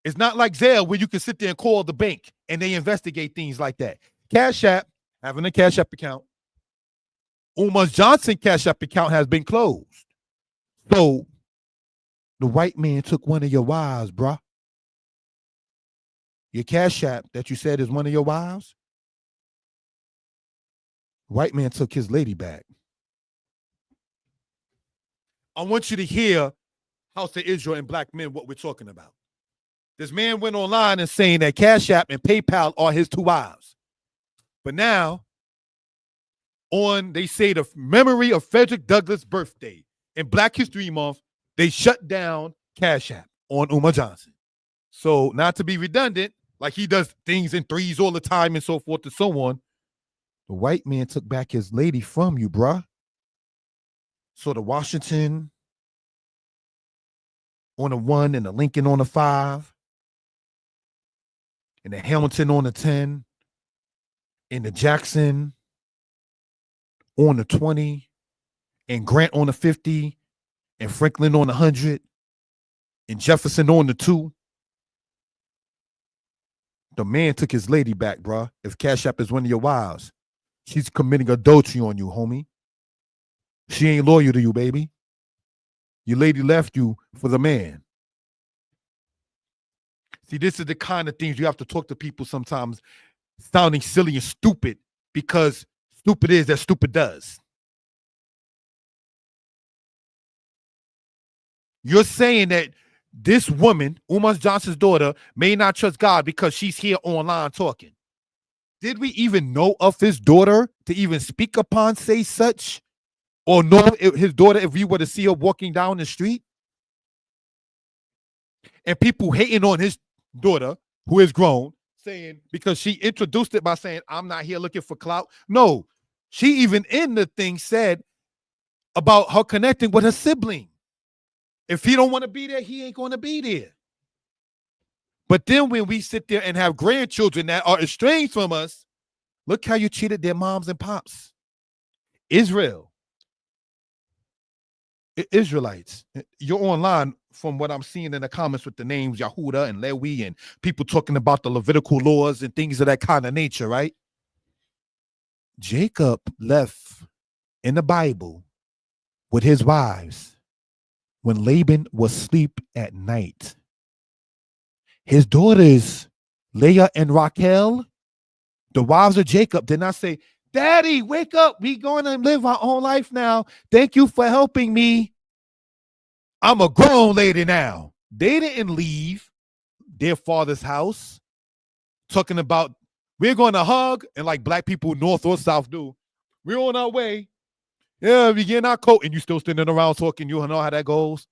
It's not like Zelle where you can sit there and call the bank and they investigate things like that. Cash App, having a Cash App account. Umar Johnson Cash App account has been closed. So the white man took one of your wives, bruh. Your Cash App that you said is one of your wives, white man took his lady back. I want you to hear, House of Israel and black men, what we're talking about. This man went online and saying that Cash App and PayPal are his 2 wives. But now, they say the memory of Frederick Douglass' birthday in Black History Month, they shut down Cash App on Umar Johnson. So not to be redundant, like he does things in threes all the time and so forth and so on. The white man took back his lady from you, bruh. So the Washington on the 1 and the Lincoln on the 5 and the Hamilton on the 10 and the Jackson on the 20 and Grant on the 50 and Franklin on the 100 and Jefferson on the 2. The man took his lady back, bruh. If Cash App is one of your wives, she's committing adultery on you, homie. She ain't loyal to you, baby. Your lady left you for the man. See, this is the kind of things you have to talk to people sometimes sounding silly and stupid, because stupid is that stupid does. You're saying that this woman, Umar Johnson's daughter, may not trust God because she's here online talking. Did we even know of his daughter to even speak upon, say such? Or know his daughter if we were to see her walking down the street? And people hating on his daughter, who is grown, saying, because she introduced it by saying, I'm not here looking for clout. No, she even in the thing said about her connecting with her sibling. If he don't want to be there, he ain't going to be there. But then when we sit there and have grandchildren that are estranged from us, look how you treated their moms and pops. Israelites, you're online from what I'm seeing in the comments with the names Yahuda and Lewi and people talking about the Levitical laws and things of that kind of nature, right? Jacob left in the Bible with his wives when Laban was asleep at night. His daughters, Leah and Rachel, the wives of Jacob, did not say, Daddy, wake up. We going to live our own life now. Thank you for helping me. I'm a grown lady now. They didn't leave their father's house talking about, we're going to hug, and like black people north or south do. We're on our way. Yeah, we getting our coat, and you still standing around talking. You know how that goes.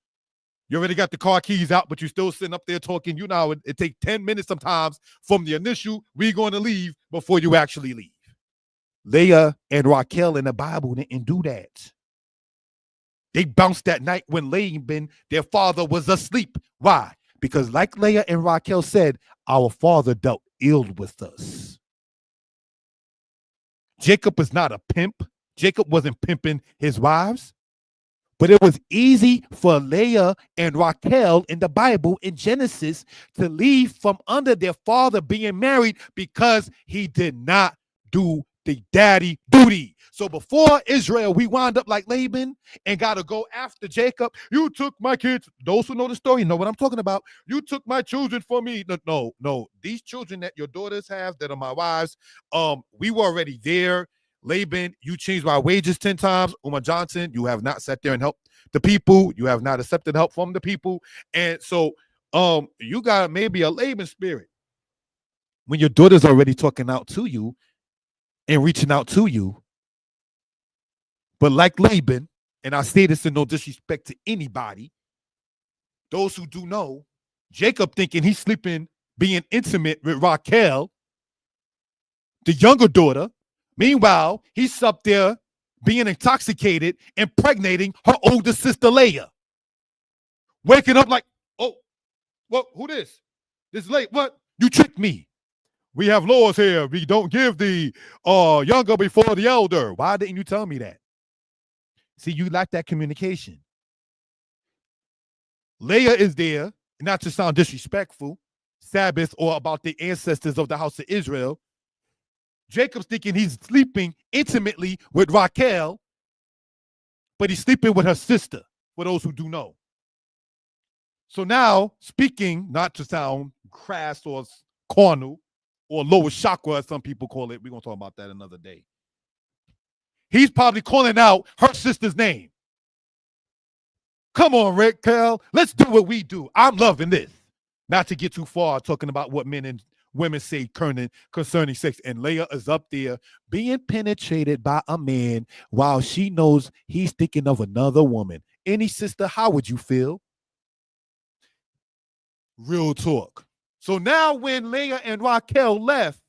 You already got the car keys out, but you still sitting up there talking. You know, it takes 10 minutes sometimes from the initial, we're going to leave, before you actually leave. Leah and Rachel in the Bible didn't do that. They bounced that night when Laban, their father, was asleep. Why? Because like Leah and Rachel said, our father dealt ill with us. Jacob is not a pimp. Jacob wasn't pimping his wives. But it was easy for Leah and Rachel in the Bible in Genesis to leave from under their father being married because he did not do the daddy duty. So before Israel, we wound up like Laban and got to go after Jacob. You took my kids. Those who know the story know what I'm talking about. You took my children from me. No. These children that your daughters have that are my wives, we were already there. Laban, you changed my wages 10 times. Umar Johnson, you have not sat there and helped the people. You have not accepted help from the people. And so you got maybe a Laban spirit. When your daughter's already talking out to you and reaching out to you. But like Laban, and I say this in no disrespect to anybody, those who do know, Jacob thinking he's sleeping, being intimate with Rachel, the younger daughter. Meanwhile, he's up there being intoxicated, impregnating her older sister Leah. Waking up like, oh, what? Who this? This late? What? You tricked me. We have laws here. We don't give the younger before the elder. Why didn't you tell me that? See, you lack that communication. Leah is there, not to sound disrespectful, Sabbath or about the ancestors of the house of Israel. Jacob's thinking he's sleeping intimately with Rachel, but he's sleeping with her sister, for those who do know. So now, speaking, not to sound crass or carnal, or lower chakra, as some people call it. We're going to talk about that another day. He's probably calling out her sister's name. Come on, Rick, Cal. Let's do what we do. I'm loving this. Not to get too far talking about what men and women say concerning sex. And Leah is up there being penetrated by a man while she knows he's thinking of another woman. Any sister, how would you feel? Real talk. So now when Leah and Raquel left,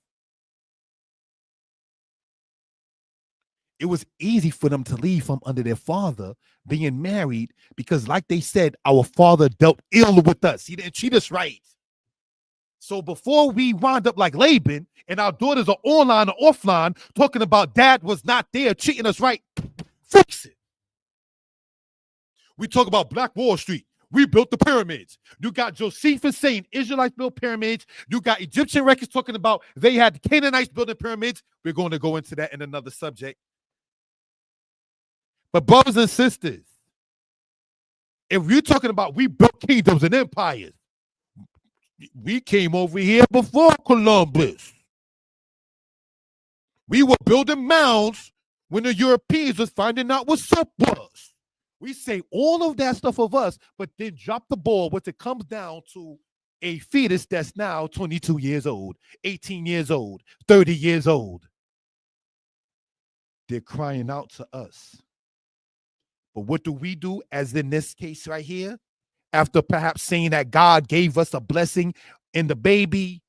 it was easy for them to leave from under their father being married because, like they said, our father dealt ill with us. He didn't treat us right. So before we wind up like Laban and our daughters are online or offline talking about dad was not there treating us right, fix it. We talk about Black Wall Street. We built the pyramids. You got Josephus saying Israelites built pyramids. You got Egyptian records talking about they had Canaanites building pyramids. We're going to go into that in another subject. But brothers and sisters, if you're talking about we built kingdoms and empires, we came over here before Columbus. We were building mounds when the Europeans was finding out what soap was. We say all of that stuff of us, but then drop the ball when it comes down to a fetus that's now 22 years old, 18 years old, 30 years old. They're crying out to us. But what do we do, as in this case right here? After perhaps saying that God gave us a blessing in the baby,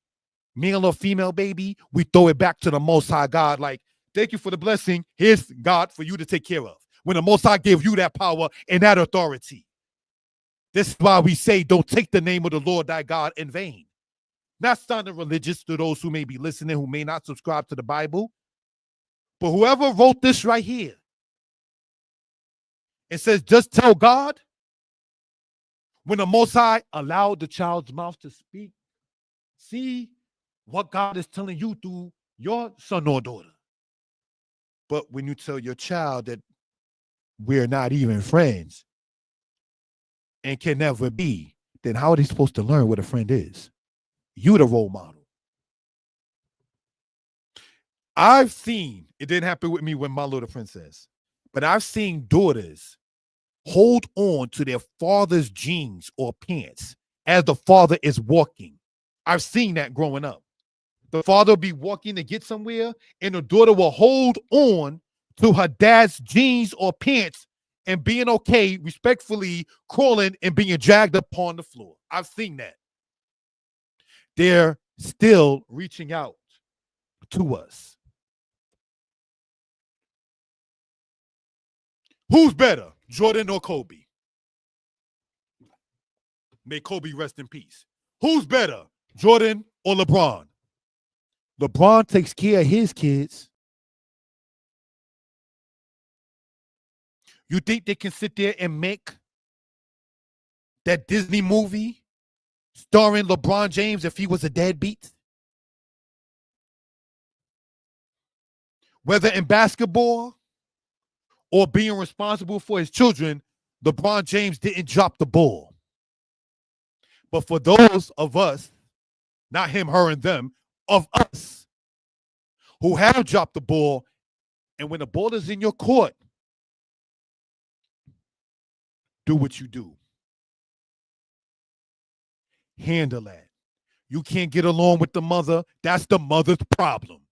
male or female baby, we throw it back to the Most High God like, thank you for the blessing. Here's God for you to take care of. When the Most High gave you that power and that authority. This is why we say don't take the name of the Lord thy God in vain. Not sounding religious to those who may be listening, who may not subscribe to the Bible. But whoever wrote this right here, it says, just tell God. When the Most High allowed the child's mouth to speak, see what God is telling you through your son or daughter. But when you tell your child that we're not even friends and can never be, then how are they supposed to learn what a friend is? You the role model. I've seen, it didn't happen with me with my little princess, but I've seen daughters hold on to their father's jeans or pants as the father is walking. I've seen that growing up. The father will be walking to get somewhere, and the daughter will hold on to her dad's jeans or pants and being okay, respectfully crawling and being dragged upon the floor. I've seen that. They're still reaching out to us. Who's better, Jordan or Kobe? May Kobe rest in peace. Who's better, Jordan or LeBron? LeBron takes care of his kids. You think they can sit there and make that Disney movie starring LeBron James if he was a deadbeat? Whether in basketball or being responsible for his children, LeBron James didn't drop the ball. But for those of us, not him, her, and them, of us who have dropped the ball, and when the ball is in your court, do what you do. Handle that. You can't get along with the mother. That's the mother's problem.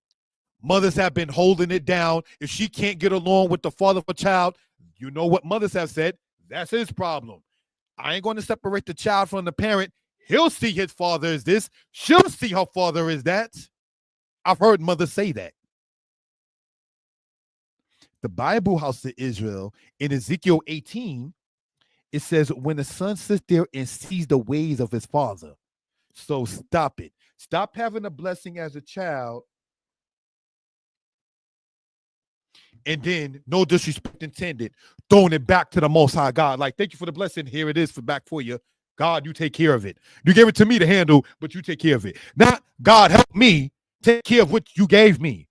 Mothers have been holding it down. If she can't get along with the father of a child, you know what mothers have said? That's his problem. I ain't going to separate the child from the parent. He'll see his father as this. She'll see her father as that. I've heard mothers say that. The Bible House of Israel in Ezekiel 18, it says, when the son sits there and sees the ways of his father. So stop it. Stop having a blessing as a child. And then, no disrespect intended, throwing it back to the Most High God. Like, thank you for the blessing. Here it is for back for you. God, you take care of it. You gave it to me to handle, but you take care of it. Not, God, help me take care of what you gave me.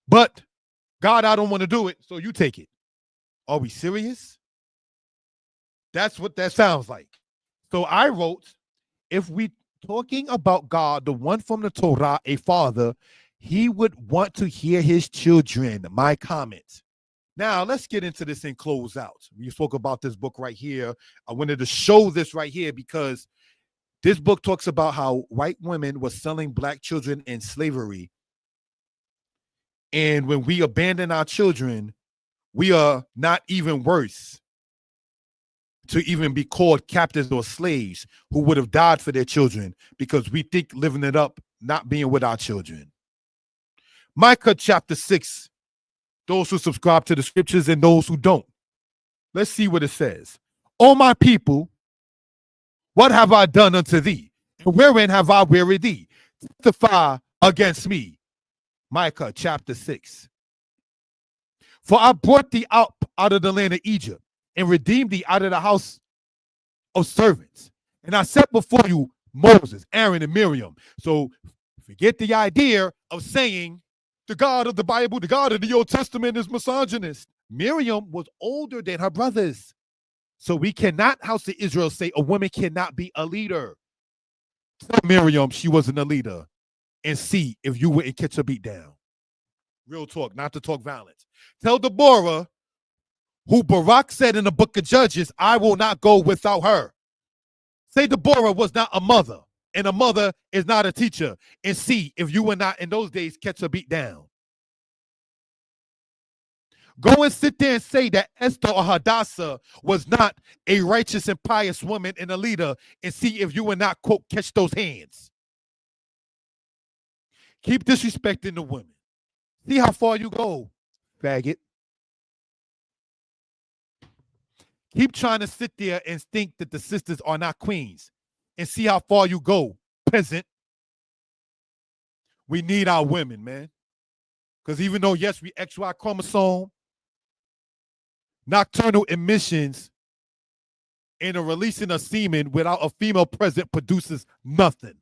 But, God, I don't want to do it, so you take it. Are we serious? That's what that sounds like. So I wrote, if we talking about God, the one from the Torah, a father, he would want to hear his children. My comment. Now, let's get into this and close out. We spoke about this book right here. I wanted to show this right here because this book talks about how white women were selling black children in slavery. And when we abandon our children, we are not even worse to even be called captives or slaves who would have died for their children because we think living it up, not being with our children. Micah chapter 6, those who subscribe to the scriptures and those who don't. Let's see what it says. O my people, what have I done unto thee? And wherein have I wearied thee? Testify against me. Micah chapter 6. For I brought thee up out of the land of Egypt and redeemed thee out of the house of servants. And I set before you Moses, Aaron, and Miriam. So forget the idea of saying the God of the Bible, the God of the Old Testament is misogynist. Miriam was older than her brothers. So we cannot, house of Israel, say a woman cannot be a leader. Tell Miriam she wasn't a leader and see if you wouldn't catch a beat down. Real talk, not to talk violence. Tell Deborah, who Barak said in the book of Judges, I will not go without her. Say Deborah was not a mother, and a mother is not a teacher, and see if you would not in those days catch a beat down. Go and sit there and say that Esther or Hadassah was not a righteous and pious woman and a leader, and see if you would not, quote, catch those hands. Keep disrespecting the women. See how far you go, faggot. Keep trying to sit there and think that the sisters are not queens, and see how far you go, peasant. We need our women, man. Because even though, yes, we XY chromosome, nocturnal emissions and a releasing of semen without a female present produces nothing.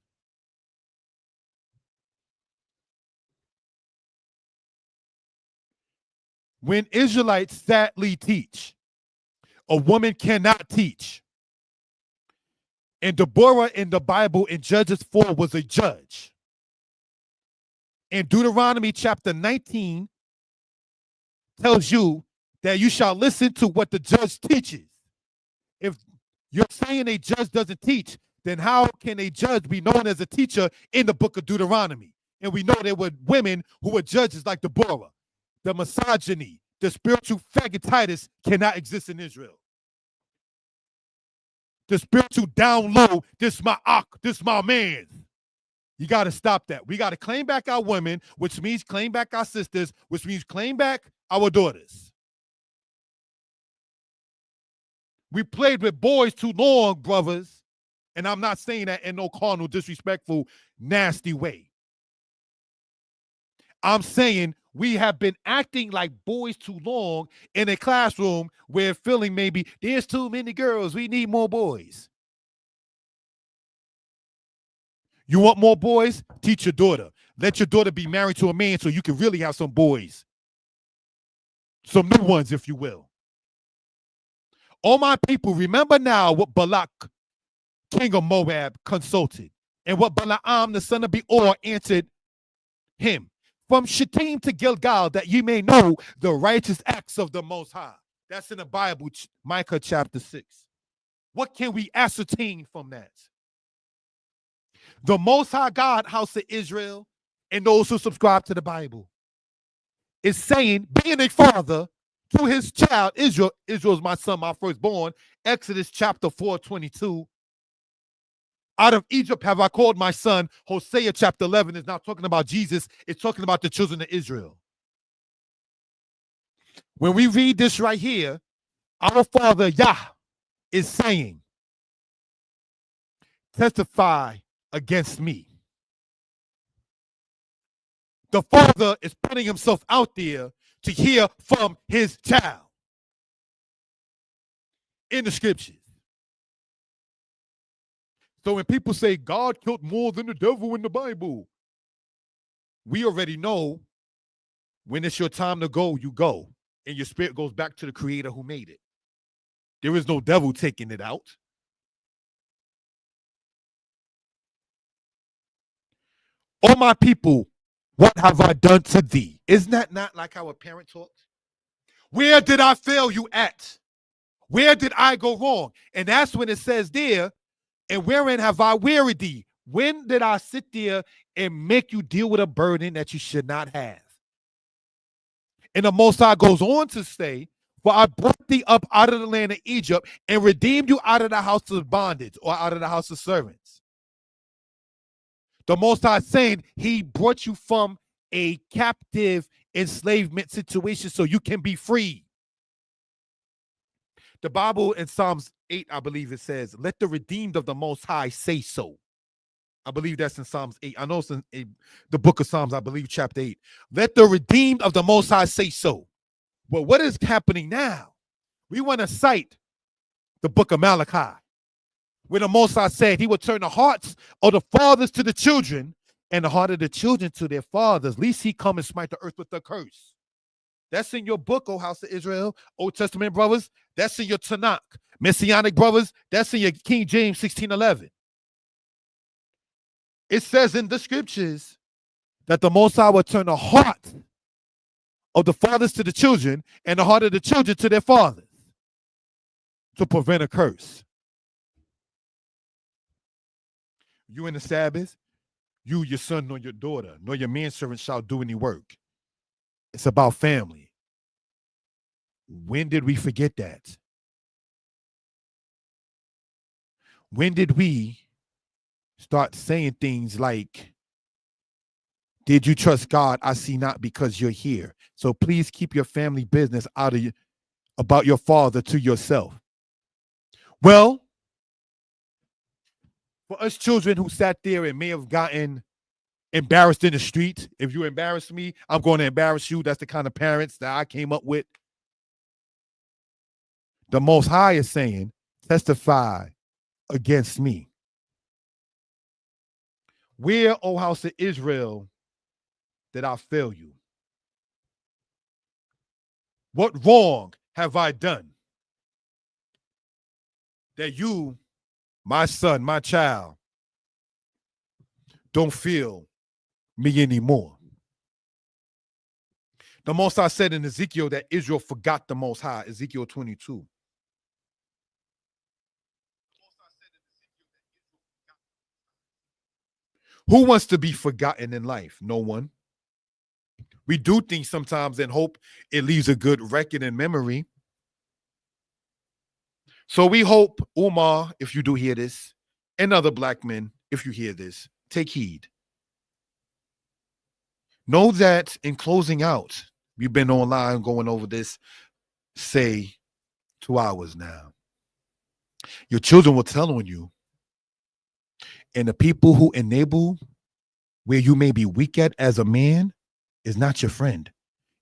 When Israelites sadly teach, a woman cannot teach. And Deborah in the Bible in Judges 4 was a judge. And Deuteronomy chapter 19 tells you that you shall listen to what the judge teaches. If you're saying a judge doesn't teach, then how can a judge be known as a teacher in the book of Deuteronomy? And we know there were women who were judges like Deborah. The misogyny, the spiritual faggotitis cannot exist in Israel. The spiritual down low, this my ak, this my man. You got to stop that. We got to claim back our women, which means claim back our sisters, which means claim back our daughters. We played with boys too long, brothers. And I'm not saying that in no carnal, disrespectful, nasty way. I'm saying we have been acting like boys too long in a classroom where feeling maybe there's too many girls, we need more boys. You want more boys? Teach your daughter. Let your daughter be married to a man so you can really have some boys. Some new ones, if you will. All my people, remember now what Balak, king of Moab, consulted, and what Balaam, the son of Beor, answered him. From Shittim to Gilgal, that ye may know the righteous acts of the Most High. That's in the Bible, Micah chapter 6. What can we ascertain from that? The Most High God, house of Israel, and those who subscribe to the Bible, is saying, being a father to his child, Israel is my son, my firstborn, Exodus chapter 4:22. Out of Egypt have I called my son. Hosea chapter 11 is not talking about Jesus. It's talking about the children of Israel. When we read this right here, our Father Yah is saying, testify against me. The Father is putting himself out there to hear from his child in the scriptures. So when people say God killed more than the devil in the Bible, we already know when it's your time to go, you go. And your spirit goes back to the creator who made it. There is no devil taking it out. Oh, my people, what have I done to thee? Isn't that not like how a parent talks? Where did I fail you at? Where did I go wrong? And that's when it says there, and wherein have I wearied thee? When did I sit there and make you deal with a burden that you should not have? And the Most High goes on to say, For I brought thee up out of the land of Egypt and redeemed you out of the house of bondage or out of the house of servants. The Most High is saying he brought you from a captive enslavement situation so you can be free. The Bible in Psalms 8, I believe it says, let the redeemed of the Most High say so. I believe that's in Psalms 8. I know it's in the book of Psalms, I believe chapter 8. Let the redeemed of the Most High say so. Well, what is happening now? We want to cite the book of Malachi, where the Most High said he would turn the hearts of the fathers to the children and the heart of the children to their fathers, lest he come and smite the earth with a curse. That's in your book, O House of Israel, Old Testament brothers. That's in your Tanakh. Messianic brothers, that's in your King James 16:11. It says in the scriptures that the Most High will turn the heart of the fathers to the children and the heart of the children to their fathers to prevent a curse. You in the Sabbath, you, your son, nor your daughter, nor your manservant shall do any work. It's about family. When did we forget that? When did we start saying things like, did you trust God? I see not, because you're here. So please keep your family business out of about your father to yourself. Well, for us children who sat there and may have gotten embarrassed in the street, if you embarrass me, I'm going to embarrass you. That's the kind of parents that I came up with. The Most High is saying, testify against me. Where, O House of Israel, did I fail you? What wrong have I done that you, my son, my child, don't feel me anymore? The Most High said in Ezekiel that Israel forgot the Most High, Ezekiel 22. Who wants to be forgotten in life? No one. We do things sometimes and hope it leaves a good record in memory. So we hope, Umar, if you do hear this, and other black men, if you hear this, take heed. Know that in closing out, we've been online going over this, say, 2 hours now. Your children will tell on you. And the people who enable where you may be weak at as a man is not your friend.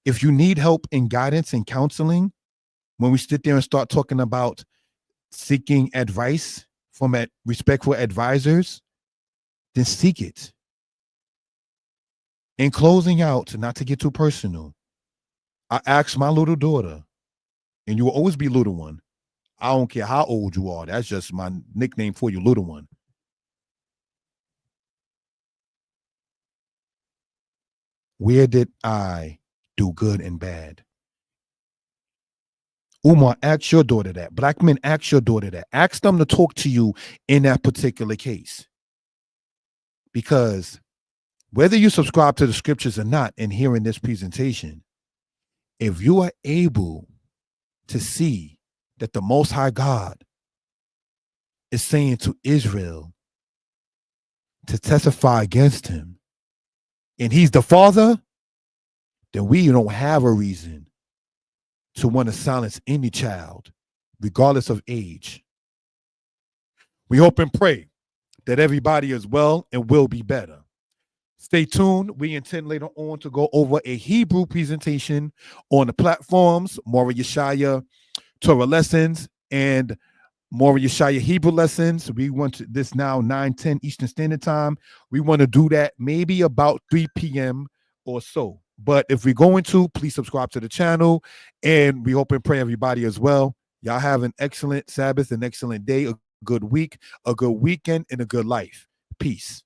If you need help and guidance and counseling, when we sit there and start talking about seeking advice from respectful advisors, then seek it. In closing out, not to get too personal, I asked my little daughter, and you will always be little one. I don't care how old you are. That's just my nickname for you, little one. Where did I do good and bad? Umar, ask your daughter that. Black men, ask your daughter that. Ask them to talk to you in that particular case. Because whether you subscribe to the scriptures or not and hearing this presentation, if you are able to see that the Most High God is saying to Israel to testify against him, and he's the father, then we don't have a reason to want to silence any child, regardless of age. We hope and pray that everybody is well and will be better. Stay tuned. We intend later on to go over a Hebrew presentation on the platforms, Mora Yeshaya Torah lessons and Mora Yeshaya Hebrew lessons. We want to, this now 9:10 Eastern Standard Time. We want to do that maybe about 3 p.m. or so. But if we're going to, please subscribe to the channel. And we hope and pray everybody as well. Y'all have an excellent Sabbath, an excellent day, a good week, a good weekend, and a good life. Peace.